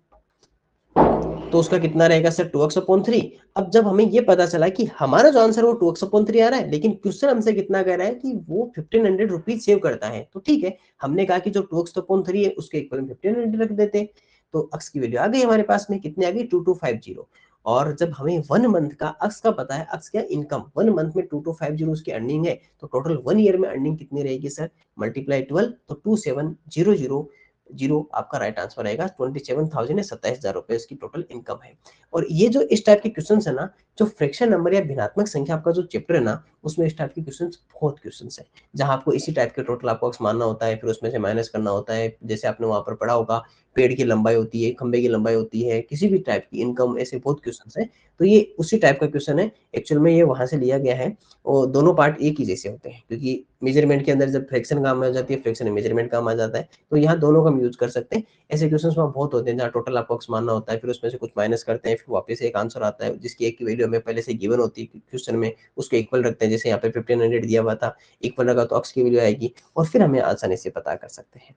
तो उसका कितना रहेगा सर 2x/3। अब जब हमें ये पता चला कि हमारा जो आंसर वो 2x/3 आ रहा है, लेकिन क्वेश्चन हमसे कितना कह रहा है कि वो 1500 रुपीज सेव करता है, तो ठीक है हमने कहा कि जो 2x/3 है उसके इक्वल 1500 रख देते हैं। तो अक्स की वैल्यू आ गई हमारे पास में, कितनी आ गई 2250। और जब हमें 1 मंथ का अक्स का पता है, अक्स क्या इनकम, 1 मंथ में 2250 उसकी अर्निंग है, तो टोटल 1 ईयर में अर्निंग कितनी रहेगी सर मल्टीप्लाई 12, तो 2700 जीरो आपका राइट आंसर आएगा। 27,000 या 27,000 रुपए इसकी टोटल इनकम है। और ये जो इस टाइप के क्वेश्चन है ना, जो फ्रैक्शन नंबर या भिन्नात्मक संख्या आपका जो चैप्टर है ना, उसमें इस टाइप के क्वेश्चन बहुत क्वेश्चन है, जहां आपको इसी टाइप के टोटल आपको मानना होता है, फिर उसमें से माइनस करना होता है। जैसे आपने वहां पर पढ़ा होगा पेड़ की लंबाई होती है, खंबे की लंबाई होती है, किसी भी टाइप की इनकम, ऐसे बहुत क्वेश्चन है। तो ये उसी टाइप का क्वेश्चन है, एक्चुअल में ये वहां से लिया गया है। और दोनों पार्ट एक ही जैसे होते हैं, क्योंकि मेजरमेंट के अंदर जब फ्रैक्शन काम आ जाती है, फ्रैक्शन मेजरमेंट काम आ जाता है, तो यहाँ दोनों का हम यूज कर सकते हैं। ऐसे क्वेश्चंस वहाँ बहुत होते हैं जहाँ टोटल आपको मानना होता है, फिर उसमें से कुछ माइनस करते हैं, फिर वापस एक आंसर आता है जिसकी एक की वैल्यू हमें पहले से गिवन होती है क्वेश्चन में, उसको इक्वल रखते हैं। जैसे यहाँ पे 1500 दिया हुआ था, इक्वल रखा तो अक्स की वैल्यू आएगी, और फिर हमें आसानी से पता कर सकते हैं।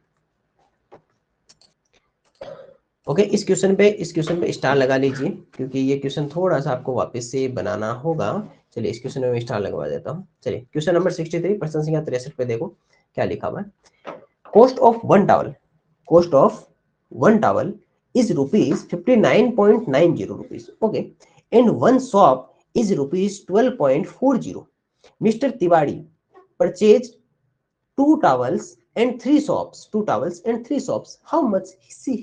ओके, इस क्वेश्चन पे स्टार लगा लीजिए, क्योंकि ये क्वेश्चन थोड़ा सा आपको वापस से बनाना होगा। चलिए इस क्वेश्चन में स्टार लगवा देता हूँ। चलिए क्वेश्चन नंबर 63 प्रश्न संख्या 63 पे देखो क्या लिखा हुआ है। Cost of one towel, cost of one towel is rupees 59.90 rupees, okay, and one soap is rupees 12.40. Mr. Tiwari purchased two towels and three soaps, two towels and three soaps. How much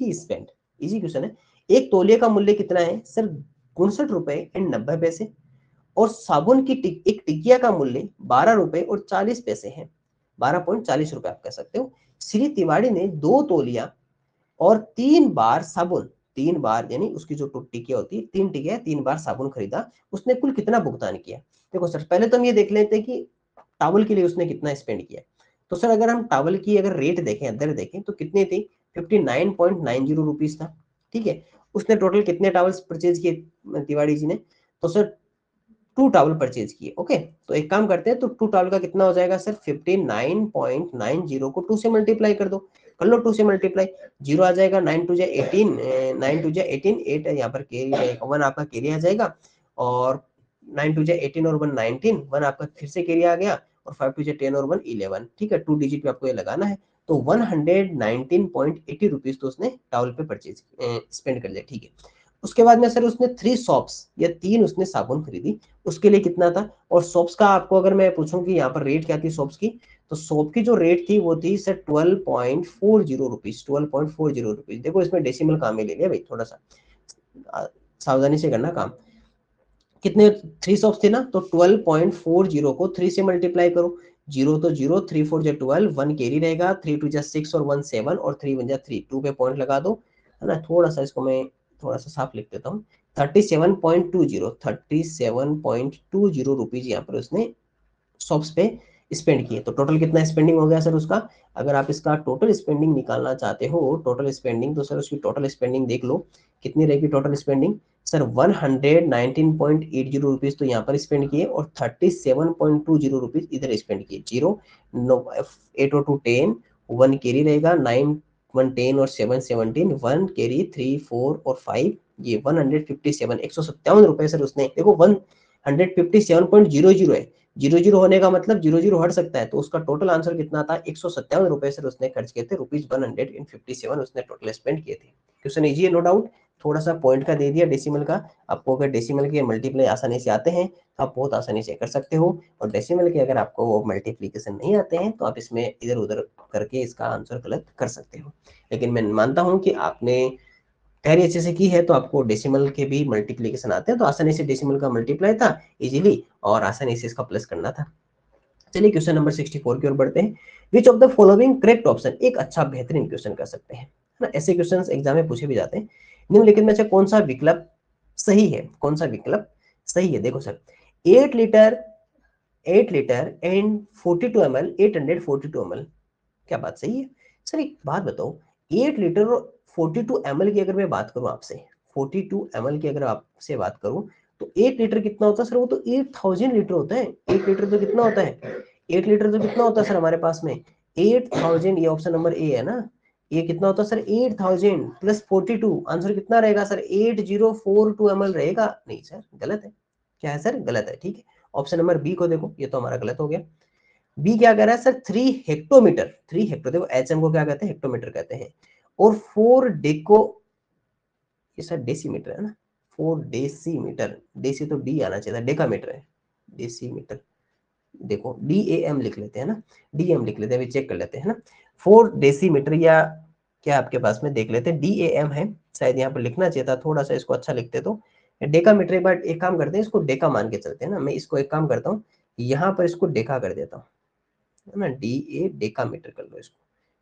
he spent? Easy question है। एक तौलिए का मूल्य कितना है sir 59 रुपए और 90 पैसे, और साबुन की एक टिकिया का मूल्य 12 रुपए और 40 पैसे है, 12.40 रुपए आप कह सकते हो। श्री तिवारी ने दो तौलिया और 3 बार साबुन, 3 बार यानी उसकी जो टिकिया होती है 3 टिकिया 3 बार साबुन खरीदा, उसने कुल कितना भुगतान किया। देखो सर पहले तो हम ये देख लेते हैं कि टावल के लिए उसने कितना स्पेंड किया। तो सर अगर हम टावल की अगर रेट देखें, अंदर देखें तो कितनी थी 59.90 रुपीज था, ठीक है। उसने टोटल कितने टावल्स परचेज किए तिवाड़ी जी ने, तो सर 2 टावल परचेज किए। ओके, तो एक काम करते हैं, तो 2 टावल का कितना हो जाएगा सर 59.90 को 2 से मल्टीप्लाई कर दो, कर लो 2 से मल्टीप्लाई, 0 आ जाएगा, 9 टू जा 18, 9 टू जा 18, 8 यहाँ पर कैरी रहेगा, 1 आपका कैरी आ जाएगा, और 9 टू जा 18 और 1 19, 1 आपका फिर से कैरी आ गया, और 5 टू जा 10 और 1 11, ठीक है। 2 डिजिट पे आपको ये लगाना है। तो 119.80 रुपीज तो उसने टावल पे परचेज स्पेंड कर लिया, ठीक है। उसके बाद में सर उसने 3 सॉप्स या 3 उसने साबुन खरीदी, उसके लिए कितना था। और सोप्स का आपको अगर मैं पूछूं कि यहाँ पर रेट क्या थी सोप्स की, तो सोप की जो रेट थी वो थी सर 12.40 रुपीज, 12.40 रुपीज। देखो इसमें डेसिमल काम में ले लिया भाई, थोड़ा सा सावधानी से करना काम। कितने 3 सॉप्स थे ना, तो 12.40 को 3 से मल्टीप्लाई करो, 0 तो 0, 3 4 जा 12, 1 कैरी रहेगा, 3 2 जा 6 और 1 7 और 3 1 जा 3, 2 पे पॉइंट लगा दो, है ना। थोड़ा सा इसको मैं थोड़ा सा साफ लिख देता हूँ, 37.20 रुपीज यहाँ पर उसने शॉप्स पे स्पेंड किए। तो टोटल कितना स्पेंडिंग हो गया सर उसका। अगर आप इसका टोटल स्पेंडिंग निकालना चाहते हो, टोटल स्पेंडिंग, तो सर उसकी टोटल स्पेंडिंग देख लो कितनी रहेगी टोटल स्पेंडिंग सर 119.80 रुपीज तो यहाँ पर स्पेंड किए, और 37.20 रुपीज इधर स्पेंड किए। 0 नो 8 और 2 10, 1 कैरी रहेगा, 9 1 10 और 7 17, 1 कैरी 3 4 और 5, ये 157 157 रुपए सर उसने। देखो 157.00 है, 00 होने का मतलब 00 हट सकता है, तो उसका टोटल आंसर कितना था 157 रुपए सर उसने खर्च किए थे, रुपीज 157 उसने टोटल स्पेंड किए थे। क्वेश्चन इजी है नो डाउट। थोड़ा सा पॉइंट का दे दिया डेसिमल का, आपको अगर डेसिमल के मल्टीप्लाई आसानी से आते हैं तो आप बहुत आसानी से कर सकते हो, और डेसिमल के अगर आपको वो मल्टीप्लीकेशन नहीं आते हैं तो आप इसमें इधर उधर करके इसका आंसर गलत कर सकते हो। लेकिन मैं मानता हूँ कि आपने तैयारी अच्छे से की है तो आपको डेसिमल के भी मल्टीप्लीकेशन आते हैं, तो आसानी से डेसिमल का मल्टीप्लाई था इजीली, और आसानी से इसका प्लस करना था। चलिए क्वेश्चन नंबर 64 की ओर बढ़ते हैं। विच of the following correct option, एक अच्छा बेहतरीन क्वेश्चन कर सकते हैं, है ना, ऐसे क्वेश्चंस एग्जाम में पूछे भी जाते हैं। निम्नलिखित में से कौन सा विकल्प सही है, कौन सा विकल्प सही है? देखो sir, 8 litre 8 litre and 42 ml 842 ml, क्या बात सही है? सर एक बात बताओ, 8 लीटर और 42 ml की अगर मैं बात करूं आपसे, 42 ml की अगर आपसे बात करूं, तो 8 लीटर कितना होता है सर? वो तो 8000 लीटर होता है। 8 लीटर तो कितना होता है? 8 लीटर तो कितना होता है सर हमारे पास में? 8000, ये ऑप्शन नंबर ए है ना। ये कितना होता है सर? 8000 प्लस 42, आंसर कितना रहेगा सर? 8042 ml रहेगा। नहीं सर, गलत है। क्या है सर? गलत है। ठीक है, ऑप्शन नंबर बी को देखो, ये तो हमारा गलत हो गया। बी क्या कह रहा है सर? 3 हेक्टोमीटर, 3 हेक्टो, देखो एचएम को क्या कहते हैं? हेक्टोमीटर कहते हैं। और 4 डेको, ये सर डेसीमीटर है ना, 4 डेसीमीटर, डेसी तो डी आना चाहिए था, डेकामीटर है, डेसीमीटर। देखो डी ए एम लिख लेते हैं ना, डी एम लिख लेते हैं, अभी चेक कर लेते हैं ना। 4 डेसीमीटर, या क्या आपके पास में देख लेते हैं, डी ए एम है, शायद यहाँ पर लिखना चाहिए था, थोड़ा सा इसको अच्छा लिखते तो। डेकामीटर, एक बार एक काम करते हैं, इसको डेका मान के चलते हैं ना। मैं इसको एक काम करता हूँ, यहाँ पर इसको डेका कर देता हूँ, है ना, डी ए, डेका मीटर कर लो इसको,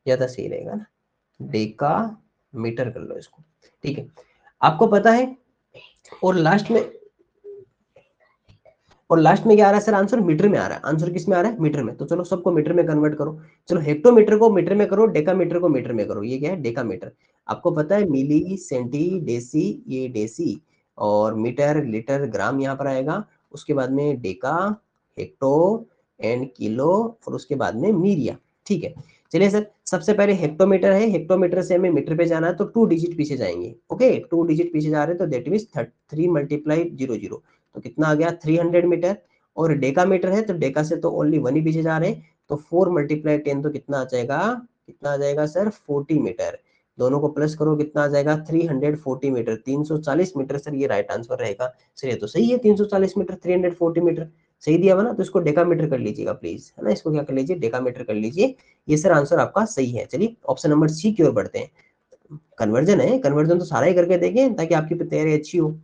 ज्यादा सही रहेगा ना, डेका मीटर कर लो इसको। ठीक है, आपको पता है, और लास्ट में, और लास्ट में क्या आ रहा है सर? आंसर मीटर में आ रहा है। आंसर किस में आ रहा है? मीटर में। तो चलो सबको मीटर में कन्वर्ट करो। चलो हेक्टोमीटर को मीटर में करो, डेका मीटर को मीटर में करो। ये क्या है? डेका मीटर। आपको पता है मिली, सेंटी, डेसी, ये डेसी, और मीटर, लीटर, ग्राम यहाँ पर आएगा। उसके बाद में डेका, हेक्टो एंड किलो, और उसके बाद में मीरिया। ठीक है, चलिए सर, सबसे पहले हेक्टोमीटर है, हेक्टोमीटर से हमें मीटर पे जाना है, तो 2 डिजिट पीछे जाएंगे। ओके, 2 डिजिट पीछे जा रहे हैं, तो दैट मीन्स 3 मल्टीप्लाई 00, तो कितना आ गया? 300 मीटर। और डेका मीटर है, तो डेका से तो ओनली 1 ही पीछे जा रहे हैं, तो 4 मल्टीप्लाई 10, तो कितना आ जाएगा? कितना आ जाएगा सर? 40 मीटर। दोनों को प्लस करो, कितना आ जाएगा? 340 मीटर, 340 मीटर सर, ये राइट आंसर रहेगा। सर ये तो सही है, 340 मीटर, 340 मीटर सही दिया हुआ ना, तो इसको डेकामीटर कर लीजिएगा प्लीज, है ना, इसको क्या कर लीजिए? डेकामीटर कर लीजिए। ये सर आंसर आपका सही है। चलिए ऑप्शन नंबर सी की ओर बढ़ते हैं। कन्वर्जन है, कन्वर्जन तो सारा ही करके देखें ताकि आपकी तैयारी अच्छी हो।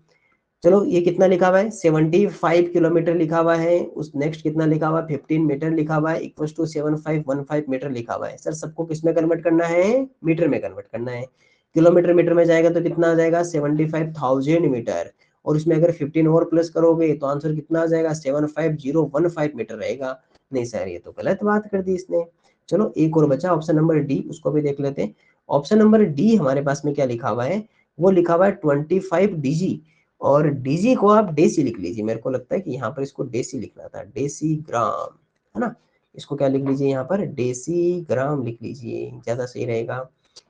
चलो ये कितना लिखा हुआ है? 75 किलोमीटर लिखा हुआ है। उस नेक्स्ट कितना लिखा हुआ है? 15 मीटर लिखा हुआ है, इक्वल टू 7515 मीटर लिखा हुआ है। सर सबको किस में कन्वर्ट करना है? मीटर में कन्वर्ट करना है। किलोमीटर मीटर में जाएगा तो कितना आ जाएगा? 75,000 मीटर। और इसमें अगर 15 और प्लस करोगे तो आंसर कितना आ जाएगा? 75015 मीटर रहेगा। नहीं सर, ये तो गलत बात कर दी इसने। चलो एक और बचा, ऑप्शन नंबर डी, उसको भी देख लेते हैं। ऑप्शन नंबर डी हमारे पास में क्या लिखा हुआ है? वो लिखा हुआ है 25 डीजी, और डीजी को आप डेसी लिख लीजिए। मेरे को लगता है कि यहाँ पर इसको डेसी लिखना था, डेसी ग्राम, है ना। इसको क्या लिख लीजिए? यहाँ पर डेसी ग्राम लिख लीजिए, ज्यादा सही रहेगा।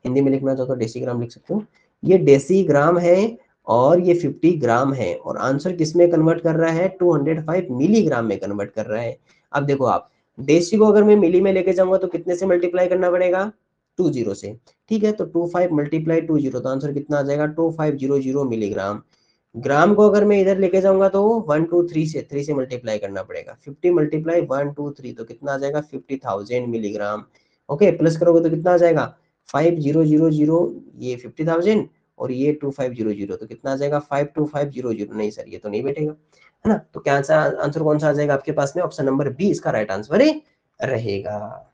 हिंदी में लिखना चाहो तो डेसी ग्राम लिख सकते हो। ये डेसी ग्राम है, और ये 50 ग्राम है, और आंसर किस में कन्वर्ट कर रहा है? 205 मिलीग्राम में कन्वर्ट कर रहा है। अब देखो आप, डेसी को अगर मैं मिली में लेके जाऊंगा तो कितने से मल्टीप्लाई करना पड़ेगा? 20 से। ठीक है, तो 25 मल्टीप्लाई 20, तो आंसर कितना आ जाएगा? 2500 मिलीग्राम। ग्राम को अगर मैं इधर लेके जाऊंगा तो 1 2 3 से 3 से मल्टीप्लाई करना पड़ेगा। 50 मल्टीप्लाई 1 2 3, तो कितना आ जाएगा? 50,000 मिलीग्राम। ओके, प्लस करोगे तो कितना आ जाएगा? 5000, ये 50,000, और ये 2500, तो कितना आ जाएगा? 52500। नहीं सर, ये तो नहीं बैठेगा, है ना। तो क्या आंसर कौन सा आ जाएगा आपके पास में? ऑप्शन नंबर बी इसका राइट आंसर रहेगा।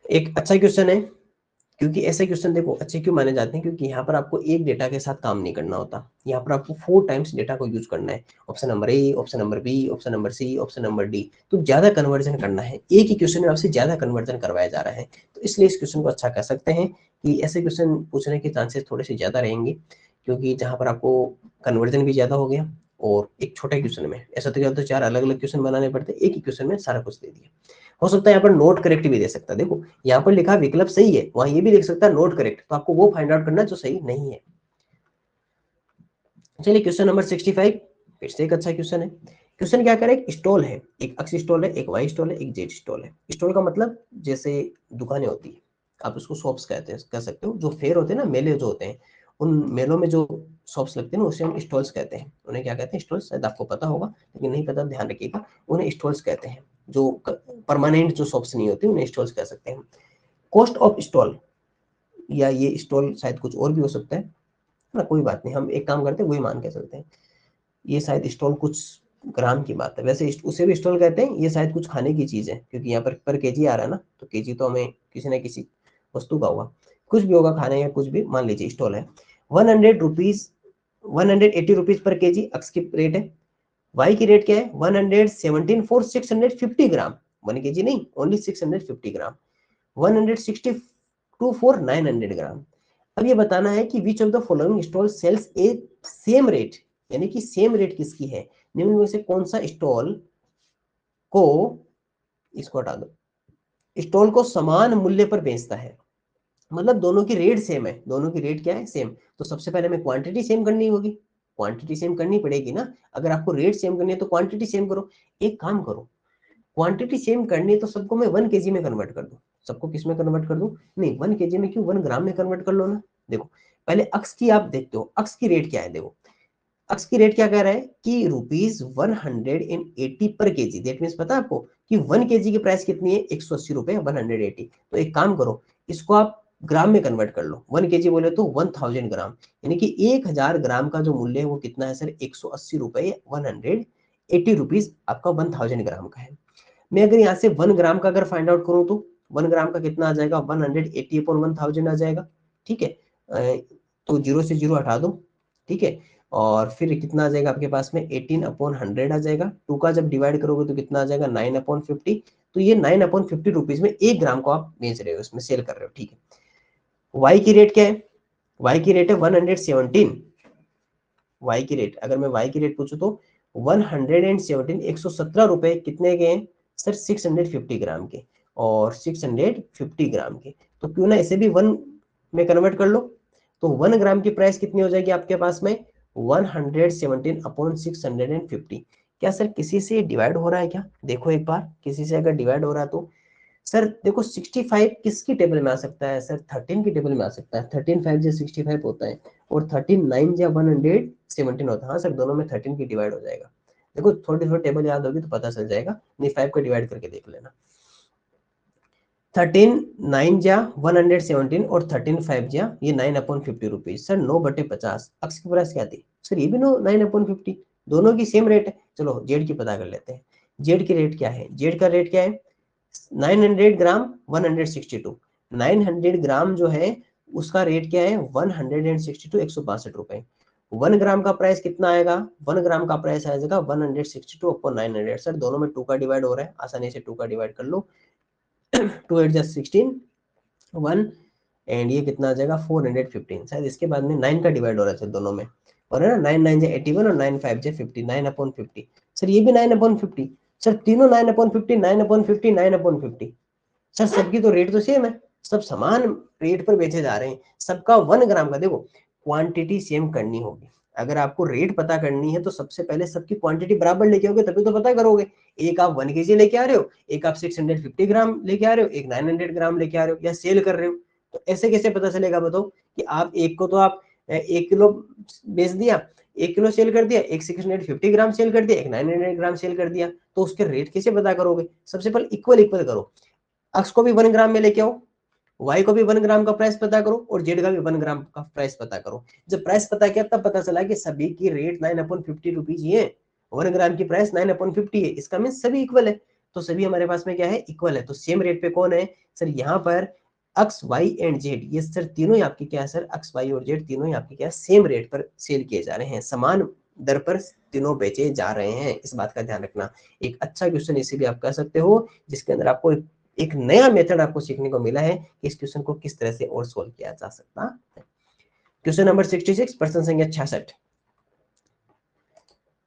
एक अच्छा क्वेश्चन है, क्योंकि ऐसे क्वेश्चन देखो अच्छे क्यों माने जाते हैं, क्योंकि यहाँ पर आपको एक डेटा के साथ काम नहीं करना होता, यहाँ पर आपको 4 टाइम्स डेटा को यूज करना है। Option number A, option number B, option number C, option number D, तो ज्यादा कन्वर्जन करना है। एक ही क्वेश्चन में आपसे ज्यादा कन्वर्जन करवाया जा रहा है, तो इसलिए इस क्वेश्चन को अच्छा कह सकते हैं कि ऐसे क्वेश्चन पूछने के चांसेस थोड़े से ज्यादा रहेंगे, क्योंकि जहां पर आपको कन्वर्जन भी ज्यादा हो गया, और एक छोटे क्वेश्चन में ऐसा तो क्या होता है 4 अलग अलग क्वेश्चन बनाने पड़ते, एक ही क्वेश्चन में सारा कुछ दे दिया। हो सकता है यहाँ पर नोट करेक्ट भी दे सकता है। देखो यहाँ पर लिखा विकल्प सही है, वहां ये भी लिख सकता है नोट करेक्ट, तो आपको वो फाइंड आउट करना जो सही नहीं है। चलिए क्वेश्चन नंबर 65, फिर से एक अच्छा क्वेश्चन है। क्वेश्चन क्या करे? एक स्टॉल है, एक अक्स स्टॉल है, एक वाई स्टॉल है, एक जेड स्टॉल है। स्टॉल का मतलब जैसे दुकानें होती है, आप उसको शॉप्स कह सकते हो। जो फेयर होते हैं ना, मेले जो होते हैं, उन मेलों में जो शॉप्स लगते हैं ना, उसे हम स्टॉल्स कहते हैं। उन्हें क्या कहते हैं? स्टॉल्स। शायद आपको पता होगा, लेकिन नहीं पता ध्यान रखिएगा, उन्हें स्टॉल्स कहते हैं। जो परमानेंट जो शॉप्स नहीं होती उन्हें स्टॉल्स कह सकते हैं। कॉस्ट ऑफ स्टॉल, या ये स्टॉल शायद कुछ और भी हो सकता है ना, कोई बात नहीं, हम एक काम करते हैं, वही मान के चलते हैं। ये शायद स्टॉल कुछ ग्राम की बात है, वैसे उसे भी स्टॉल कहते हैं। ये शायद कुछ खाने की चीज है, क्योंकि यहाँ पर केजी आ रहा है ना, तो केजी तो हमें किसी ना किसी वस्तु का होगा, कुछ भी होगा, खाने या कुछ भी, मान लीजिए स्टॉल है। 100 rupees, 180 rupees per kg x की रेट है। वाई की रेट क्या है? 117 फॉर 650 ग्राम, 1 केजी नहीं, ओनली 650 ग्राम। 162 for 900 gram. अब ये बताना है कि which of the following stall sells a same rate, यानी कि सेम रेट किसकी है, निम्न में से कौन सा स्टॉल को, इसको हटा दो, स्टॉल को समान मूल्य पर बेचता है। मतलब दोनों की रेट सेम है, दोनों की रेट क्या है? सेम। तो सबसे पहले हमें क्वांटिटी सेम करनी होगी, क्वांटिटी सेम करनी पड़ेगी ना। अगर आपको रेट सेम करनी है तो क्वांटिटी सेम करो। एक काम करो, क्वांटिटी सेम करनी है तो सबको मैं 1 केजी में कन्वर्ट कर दूं। सबको किस में कन्वर्ट कर दूं? नहीं, 1 केजी में क्यों, 1 ग्राम में कन्वर्ट कर लो ना। देखो पहले अक्स की आप देखते हो, अक्स की रेट क्या है। देखो अक्स की रेट क्या कह रहा है कि ₹180 पर केजी। दैट मीन्स पता है आपको कि 1 केजी की प्राइस कितनी है? 180 रुपए, 180। तो एक काम करो, इसको आप ग्राम में कन्वर्ट कर लो। 1 केजी बोले तो 1000 ग्राम, यानी कि 1000 ग्राम का जो मूल्य है वो कितना है सर? 180 रुपए, 180 रुपीज आपका 1000 ग्राम का है। मैं अगर यहाँ से 1 ग्राम का अगर फाइंड आउट करूँ तो 1 ग्राम का कितना आ जाएगा? 180 अपॉन 1000 आ जाएगा। ठीक है, तो जीरो से जीरो हटा दो। ठीक है, और फिर कितना आ जाएगा आपके पास में? 18 अपॉन 100 आ जाएगा। 2 का जब डिवाइड करोगे तो कितना आ जाएगा? 9 अपॉन 50। तो ये 9 अपॉन 50 रुपीज में 1 ग्राम को आप बेच रहे हो, इसमें सेल कर रहे हो। ठीक है, वाई की रेट क्या है? वाई की रेट है 117। वाई की रेट, अगर मैं वाई की रेट पूछूं तो 117, 117 रुपए कितने के हैं सर? 650 ग्राम के, और 650 ग्राम के। तो क्यों ना इसे भी 1 में कन्वर्ट कर लो। तो 1 ग्राम की प्राइस कितनी हो जाएगी आपके पास में? 117 अपॉन 650। क्या सर किसी से डिवाइड हो रहा है क्या? देखो एक बार, किसी से अगर डिवाइड हो रहा है तो सर देखो 65 किसकी टेबल में आ सकता है सर? 13 की टेबल में आ सकता है। 13 5 जा 65 होता है, और 13 9 जा 117 होता है। हाँ सर, दोनों में 13 की डिवाइड हो जाएगा। देखो थोड़ी थोड़ी टेबल याद होगी तो पता चल जाएगा, नहीं 5 को डिवाइड करके देख लेना। 13 9 जा 117, और 13 5 जा ये 9 अपॉन 50 रुपीज। सर 9/50 अक्स की प्राइस क्या थी सर? ये भी 9 अपॉन 50, दोनों की सेम रेट है। चलो जेड की पता कर लेते हैं। जेड की रेट क्या है? जेड का रेट क्या है? 900 ग्राम 162। 900 ग्राम जो है उसका रेट क्या है? 162, 162 रुपए। 1 ग्राम का प्राइस कितना आएगा? 1 ग्राम का प्राइस आ जाएगा 162 अपॉन 900। सर दोनों में 2 का डिवाइड हो रहा है, आसानी से 2 का डिवाइड कर लो। 2 8 जा 16, 1, एंड ये कितना आ जाएगा? 415। शायद इसके बाद में 9 का डिवाइड हो रहा है दोनों में, और है ना, 9 9 जा 81 और 9 5 जा 50, 9 अपॉन 50। सर ये भी 9 अपॉन 50। सर तीनों 9 अपॉन 50, 9 अपॉन 50, 9 अपॉन 50। सर सबकी तो रेट तो सेम है, सब समान रेट पर बेचे जा रहे हैं, सबका 1 ग्राम का। देखो क्वांटिटी सेम करनी होगी। अगर आपको रेट पता करनी है तो सबसे पहले सबकी क्वांटिटी बराबर लेके आओगे, तभी तो पता करोगे। एक आप 1 केजी लेके आ रहे हो, एक आप 650 ग्राम लेके आ रहे हो, एक 900 ग्राम लेके आ रहे हो, या सेल कर रहे हो। तो ऐसे कैसे पता चलेगा बताओ कि आप एक को तो आप 1 किलो बेच दिया, 1 किलो सेल कर दिया, एक 650 ग्राम सेल कर दिया, एक 900 ग्राम सेल कर दिया, तो उसके रेट कैसे पता करोगे? सबसे पहले इक्वल इक्वल करो। अक्स को भी 1 ग्राम में लेके आओ, वाई को भी 1 ग्राम का प्राइस पता करो, और जेड का भी 1 ग्राम का प्राइस पता करो। जब प्राइस पता किया तब पता चला कि सभी की रेट 9 अपॉन 50 रुपीज ही है। 1 ग्राम की प्राइस 9 अपॉन 50 है, इसका मीन सभी इक्वल है। तो सभी हमारे पास में क्या है? इक्वल है। तो सेम रेट पे कौन है सर? यहाँ पर अक्स वाई एंड जेड, ये सर तीनों ही आपके क्या है सर? अक्स वाई और जेड तीनों ही आपके क्या है? सेम रेट पर सेल किए जा रहे हैं, समान दर पर तीनों बेचे जा रहे हैं। इस बात का ध्यान रखना। एक अच्छा क्वेश्चन इसे भी आप कह सकते हो, जिसके अंदर आपको एक नया मेथड आपको सीखने को मिला है कि इस क्वेश्चन को किस तरह से और सोल्व किया जा सकता है। क्वेश्चन नंबर 66, प्रश्न संख्या 66।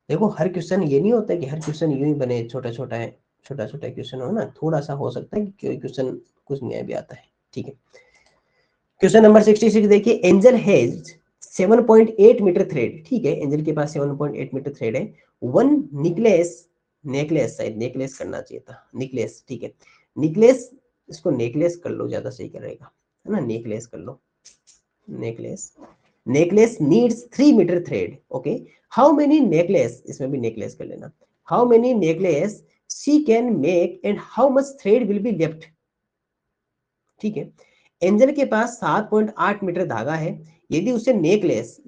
देखो हर क्वेश्चन ये नहीं होता कि हर क्वेश्चन यूं ही बने, छोटा छोटा है, छोटा छोटा क्वेश्चन हो ना, थोड़ा सा हो सकता है कि कोई क्वेश्चन कुछ नया भी आता है। ठीक है, क्वेश्चन नंबर 66 देखिए, एंजल हैज 7.8 मीटर थ्रेड। ठीक है, एंजल के पास 7.8 मीटर थ्रेड है। वन निकलेस, नेकलेस, शायद नेकलेस करना चाहिए था, निकलेस। ठीक है, निकलेस, इसको नेकलेस कर लो, ज्यादा सही करेगा। है ना, नेकलेस कर लो, necklace needs 3 metre thread, okay, how many necklace, इसमें भी नेकलेस कर लेना, how many necklace she can make and how much thread will be left, ठीक है। एंजल के पास 7.8 मीटर धागा है, यदि उसे नेकलेस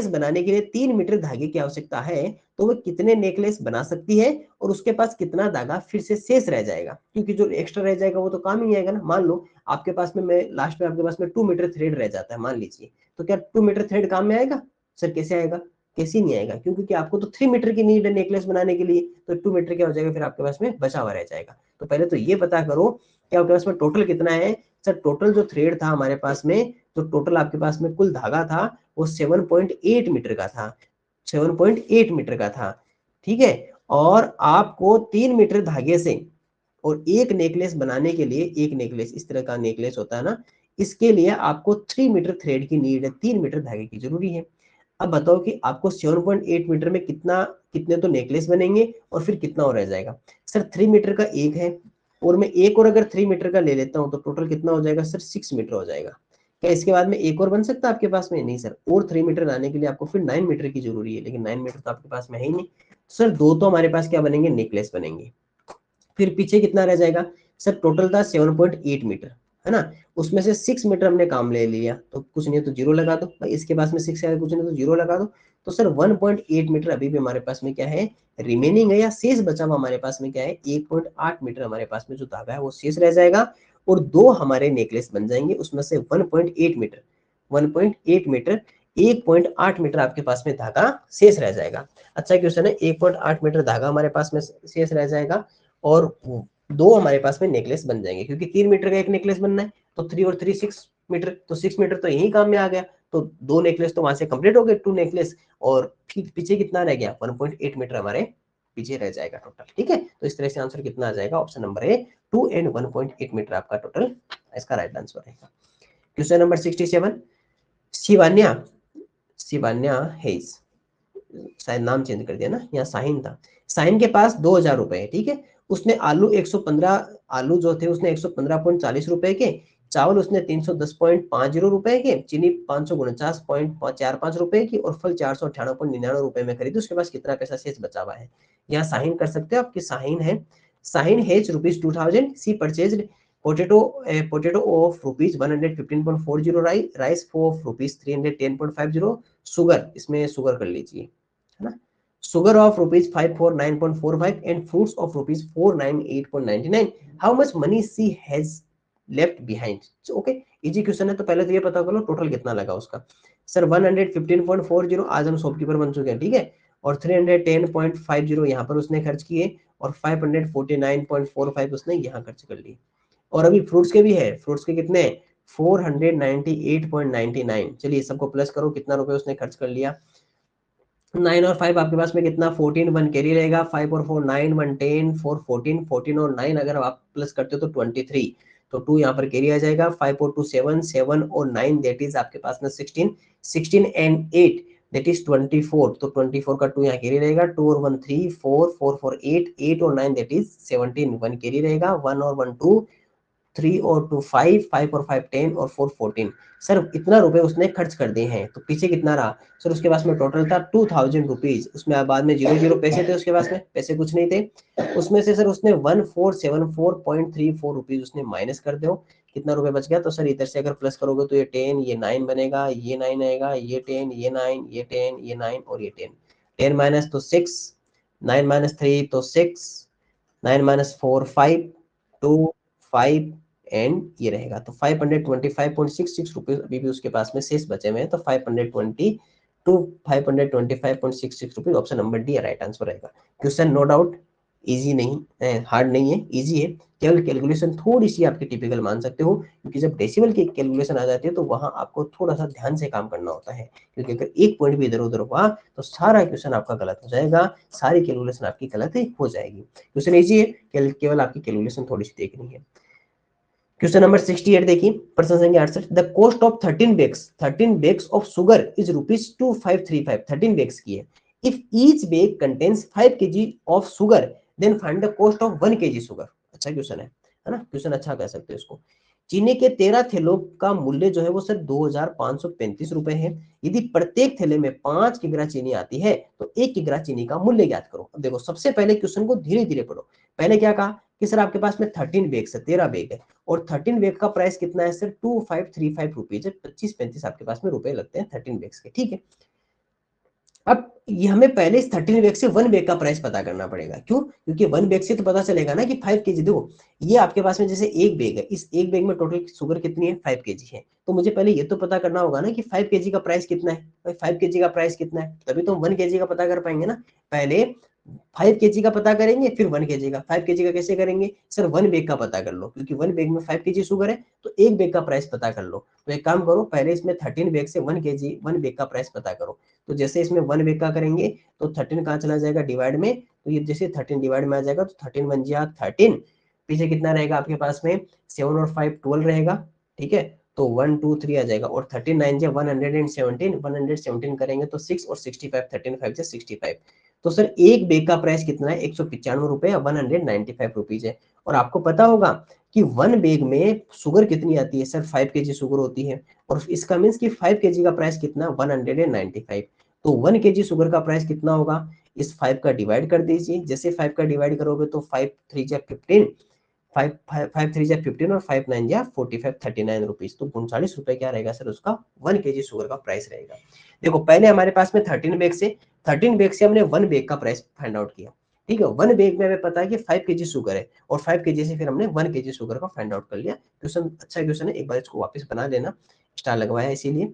बनाने के लिए 3 मीटर धागे की आवश्यकता है, तो वो कितने नेकलेस बना सकती है और उसके पास कितना धागा फिर से शेष रह जाएगा, क्योंकि जो एक्स्ट्रा रह जाएगा वो तो काम ही आएगा ना। मान लो आपके पास में, मैं लास्ट में आपके पास में 2 मीटर थ्रेड रह जाता है मान लीजिए, तो क्या 2 मीटर थ्रेड काम में आएगा? सर कैसे आएगा? कैसे नहीं आएगा, क्योंकि आपको तो 3 मीटर की नीड है नेकलेस बनाने के लिए, तो 2 मीटर क्या हो जाएगा फिर आपके पास में बचा हुआ रह जाएगा। तो पहले तो ये पता करो कि आपके पास में टोटल कितना है। सर टोटल जो थ्रेड था हमारे पास में, तो टोटल आपके पास में कुल धागा था वो 7.8 मीटर का था, 7.8 मीटर का था, ठीक है। और आपको 3 मीटर धागे से और एक नेकलेस बनाने के लिए, एक नेकलेस इस तरह का नेकलेस होता है ना, इसके लिए आपको 3 मीटर थ्रेड की नीड है, 3 मीटर धागे की जरूरी है। अब बताओ कि आपको 7.8 मीटर में कितने तो नेकलेस बनेंगे और फिर कितना और रह जाएगा। सर 3 मीटर का एक है, और मैं एक और अगर 3 मीटर का ले लेता हूं तो टोटल कितना हो जाएगा सर? 6 मीटर हो जाएगा। क्या इसके बाद में एक और बन सकता है आपके पास में? नहीं सर, और 3 मीटर लाने के लिए आपको फिर 9 मीटर की जरूरी है, लेकिन 9 मीटर तो आपके पास में है ही नहीं। सर दो तो हमारे पास क्या बनेंगे? नेकलेस बनेंगे। फिर पीछे कितना रह जाएगा? सर टोटल था 7.8 मीटर, है ना, उसमें से 6 मीटर हमने काम ले लिया, तो कुछ नहीं तो जीरो लगा दो भाई, इसके पास में 6 है, कुछ नहीं तो जीरो लगा दो। तो सर 1.8 मीटर अभी भी हमारे पास में क्या है? रिमेनिंग है, या शेष बचा हुआ हमारे पास में क्या है? 1.8 मीटर हमारे पास में जो धागा है वो शेष रह जाएगा, और दो हमारे नेकलेस बन जाएंगे, उसमें से 1.8 मीटर, 1.8 मीटर, 1.8 मीटर आपके पास में धागा शेष रह जाएगा। अच्छा क्वेश्चन है, 1.8 मीटर धागा हमारे पास में शेष रह जाएगा, और दो हमारे पास में नेकलेस बन जाएंगे, क्योंकि 3 मीटर का एक नेकलेस बनना है, तो 3 और 3 6 मीटर, तो 6 मीटर तो यही काम में आ गया, तो दो नेकलेस तो वहां से कंप्लीट हो गए, 2 नेकलेस, और पीछे कितना रह गया? 1.8 मीटर हमारे पीछे रह जाएगा टोटल, ठीक है। तो इस तरह से आंसर कितना आ जाएगा? Option number A 2 and 1.8 metre आपका टोटल इसका राइट आंसर रहेगा। Question number 67, Shivanya, Shivanya has, शायद नाम चेंज कर दिया ना, यहाँ साहिन था। साहिन के पास 2,000 रुपए है, ठीक है। उसने आलू 115, आलू जो थे उसने 115.40 रुपए के, चावल उसने 310.50 रुपए के, चीनी 549.45 रुपए की, और फल 498.99 रुपए में खरीदी। उसके पास कितना पैसा शेष बचा हुआ है? यहाँ साहिन कर सकते हो, आपकी साहिन है, Sahin has ₹2000, she purchased potato of ₹115.40, rice for ₹310.50, sugar, इसमें शुगर कर लीजिए, है ना, sugar of ₹549.45 and fruits of ₹498.99, how much money she has left behind, okay. Easy question है, तो पहले तो ये पता करो टोटल कितना लगा उसका। सर 115.40 आज हम शॉपकीपर बन चुके हैं, ठीक है, और 310.50 यहाँ पर उसने खर्च किए, और 549.45 उसने यहाँ खर्च कर लिए। और अभी फ्रूट्स के भी है, फ्रूट्स के कितने? 498.99। चलिए सबको प्लस करो, कितना रुपए उसने खर्च कर लिया। 9 और 5 आपके पास में कितना? 14, 1 कैरी रहेगा, 5 और 4 9, 1 10, 4 14, 14 और 9 अगर आप प्लस करते हो तो 23, तो 2 यहाँ पर कैरी आ जाएगा, 5 और 2 7, 7 और 9 दैट इज आपके पास में 16, 16 एंड 8 दैट इज 24, तो 24 का 2 यहाँ कैरी रहेगा, 2 और 1 3, 4, 4 4 8, 8 और 9 दैट इज 17, 1 कैरी रहेगा, 1 और 1 2, 3 और 2 5, 5 और 5 10 और 4 14। सर इतना रुपए उसने खर्च कर दिए हैं, तो पीछे कितना रहा? सर उसके पास में टोटल था 2000 रुपीज, उसमें बाद में 0 पैसे थे उसके पास में, पैसे कुछ नहीं थे, उसमें से सर उसने 1474.34 रुपीज उसने माइनस कर दो, कितना रुपए बच गया? तो सर इधर से अगर प्लस करोगे तो ये 10, ये 9 बनेगा, ये 9 आएगा, ये 10, ये 9, ये 10, ये 9 और ये 10, 10 माइनस तो 6, 9 माइनस 3 तो 6, 9 माइनस 4 5, 2 5 एंड ये रहेगा, तो 525.66 रुपीज अभी भी उसके पास में शेष बचे हुए हैं, तो 525.66 rupees, option number D right answer रहेगा। क्वेश्चन नो डाउट इजी नहीं, हार्ड नहीं है, इजी है, केवल कैलकुलेशन थोड़ी सी आपकी टिपिकल मान सकते हो, क्योंकि जब डेसिमल की कैलकुलेशन आ जाती है तो वहां आपको थोड़ा सा ध्यान से काम करना होता है, क्योंकि अगर एक पॉइंट भी इधर उधर हुआ तो सारा क्वेश्चन आपका गलत हो जाएगा, सारी कैलकुलेशन आपकी गलत हो जाएगी। क्वेश्चन इजी है, केवल आपकी कैलकुलेशन थोड़ी सी देखनी है। क्वेश्चन नंबर 68 देखिए, प्रश्न संख्या 68, the cost of 13 bags of sugar is ₹2535, 13 bags की है, if each bag contains 5 kg of sugar then find the cost of 1 kg sugar. अच्छा क्वेश्चन है ना, क्वेश्चन अच्छा कह सकते हो इसको। चीनी के 13 थैलों का मूल्य जो है वो सर 2535 रुपए है। यदि प्रत्येक थैले में 5 किग्रा चीनी आती है तो 1 किग्रा चीनी का मूल्य ज्ञात करो। अब देखो सबसे पहले क्वेश्चन को धीरे धीरे पढ़ो। पहले क्या कहा कि सर आपके पास में 13 बैग्स है, 13 बैग है, और 13 बैग का प्राइस कितना है सर 2535 रुपीज है। 25-35 आपके पास में रुपए लगते हैं 13 बैग्स के, ठीक है। अब ये हमें पहले इस 13 बैग से 1 बैग का प्राइस पता करना पड़ेगा। क्यों? क्योंकि 1 बैग से तो पता चलेगा ना कि 5 केजी। देखो ये आपके पास में जैसे एक बैग है, इस एक बैग में टोटल शुगर कितनी है 5 केजी है, तो मुझे पहले ये तो पता करना होगा ना कि 5 केजी का प्राइस कितना है। भाई 5 केजी का प्राइस कितना है, तभी तो हम 1 केजी का पता कर पाएंगे ना। पहले 5 केजी का पता करेंगे फिर 1 केजी का। 5 केजी का कैसे करेंगे सर, 1 बैग का पता कर लो, क्योंकि 1 बैग में 5 केजी शुगर है, तो एक बैग का प्राइस पता कर लो। तो एक काम करो, पहले इसमें 13 बैग से 1 केजी 1 बैग का प्राइस पता करो। तो जैसे इसमें 1 बैग का करेंगे तो 13 कहाँ चला जाएगा डिवाइड में, तो ये जैसे 13 डिवाइड में आ जाएगा तो 13 बन जाएगा 13, पीछे कितना रहेगा आपके पास में 7 और 5 12 रहेगा, ठीक है। तो 1 2 3 आ जाएगा, और 13 9 जा 117, 117 करेंगे तो 6 और 65 13 5 जा 65। तो सर एक बैग का प्राइस कितना है 195 रुपए, 195 रुपीज है। और आपको पता होगा कि 1 बैग में शुगर कितनी आती है सर, 5 केजी शुगर होती है, और इसका मीन्स कि 5 केजी का प्राइस कितना 195। तो 1 केजी शुगर का प्राइस कितना होगा, इस 5 का डिवाइड कर दीजिए। जैसे 5 का डिवाइड करोगे तो 5 3 जा 15, 5 3 जा 15 और 5 9 जा 45, 39 रुपीज। तो 39 रुपए क्या रहेगा सर उसका 1 केजी शुगर का प्राइस रहेगा। देखो पहले हमारे पास में 13 बैग से हमने 1 बैग का प्राइस फाइंड आउट किया, ठीक है। 1 बैग में हमें पता है कि 5 केजी शुगर है, और 5 केजी से फिर हमने 1 केजी शुगर का फाइंड आउट कर लिया। क्वेश्चन अच्छा क्वेश्चन है, एक बार इसको वापस बना लेना, स्टार लगवाया इसीलिए।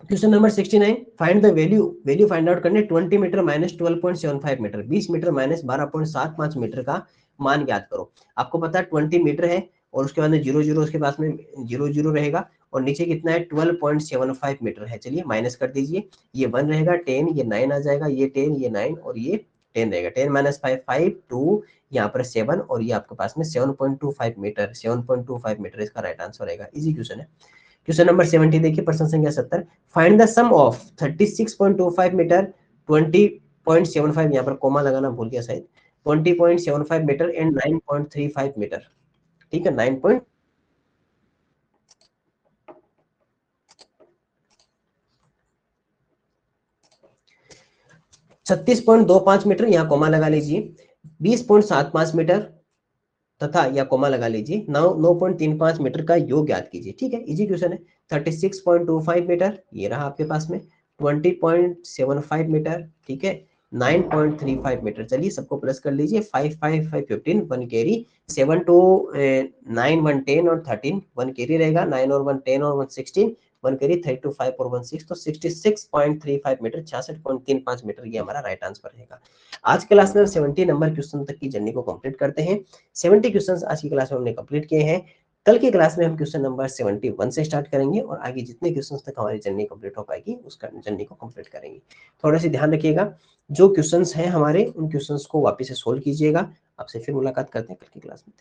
Question number 69, find the value find out करने 20 metre minus 12.75 metre, 20 metre minus 12.75 metre का मान ज्ञात करो। आपको पता है 20 मीटर है, और उसके बाद में 0 0 उसके पास में 0 0 रहेगा, और नीचे कितना है 12.75 मीटर है। चलिए माइनस कर दीजिए, ये 1 रहेगा, 10 ये 9 आ जाएगा, ये 10 ये 9 और ये 10 रहेगा। 10 माइनस 5 5 2, यहाँ पर 7, और ये आपके पास में 7.25 मीटर, 7.25 मीटर इसका राइट आंसर रहेगा। इजी क्वेश्चन है। क्वेश्चन नंबर 70 देखिए, प्रश्न संख्या 70, find the sum of 36.25 metre, 20.75, यहाँ पर कोमा लगाना भूल गया शायद, 20.75 मीटर एंड 9.35 मीटर, ठीक है। 36.25 मीटर, यहाँ कोमा लगा लीजिए। 20.75 मीटर तथा या कोमा लगा लीजिए 9.35 मीटर का योग ज्ञात कीजिए, ठीक है। इजी क्वेश्चन है। 36.25 मीटर ये रहा आपके पास में, 20.75 मीटर, ठीक है, 9.35 मीटर। चलिए सबको प्लस कर लीजिए, 5 5 5 15 1 कैरी, 7 2 9 1 10 और 13 1 कैरी रहेगा, 9 और 1 10 और 1 16, 1 कैरी 32 5 और 1 6, तो 66.35 मीटर, 66.35 मीटर ये हमारा राइट आंसर रहेगा। आज क्लास में 70 नंबर क्वेश्चन तक की जर्नी को कंप्लीट करते हैं। 70 क्वेश्चंस आज की क्लास में हमने कंप्लीट किए हैं। कल की क्लास में हम क्वेश्चन नंबर 71 से स्टार्ट करेंगे, और आगे जितने क्वेश्चंस तक हमारी जर्नी कंप्लीट हो पाएगी उसका जर्नी को कंप्लीट करेंगे। थोड़ा सा ध्यान रखिएगा, जो क्वेश्चंस हैं हमारे उन क्वेश्चंस को वापस से सोल्व कीजिएगा। आपसे फिर मुलाकात करते हैं कल की क्लास में।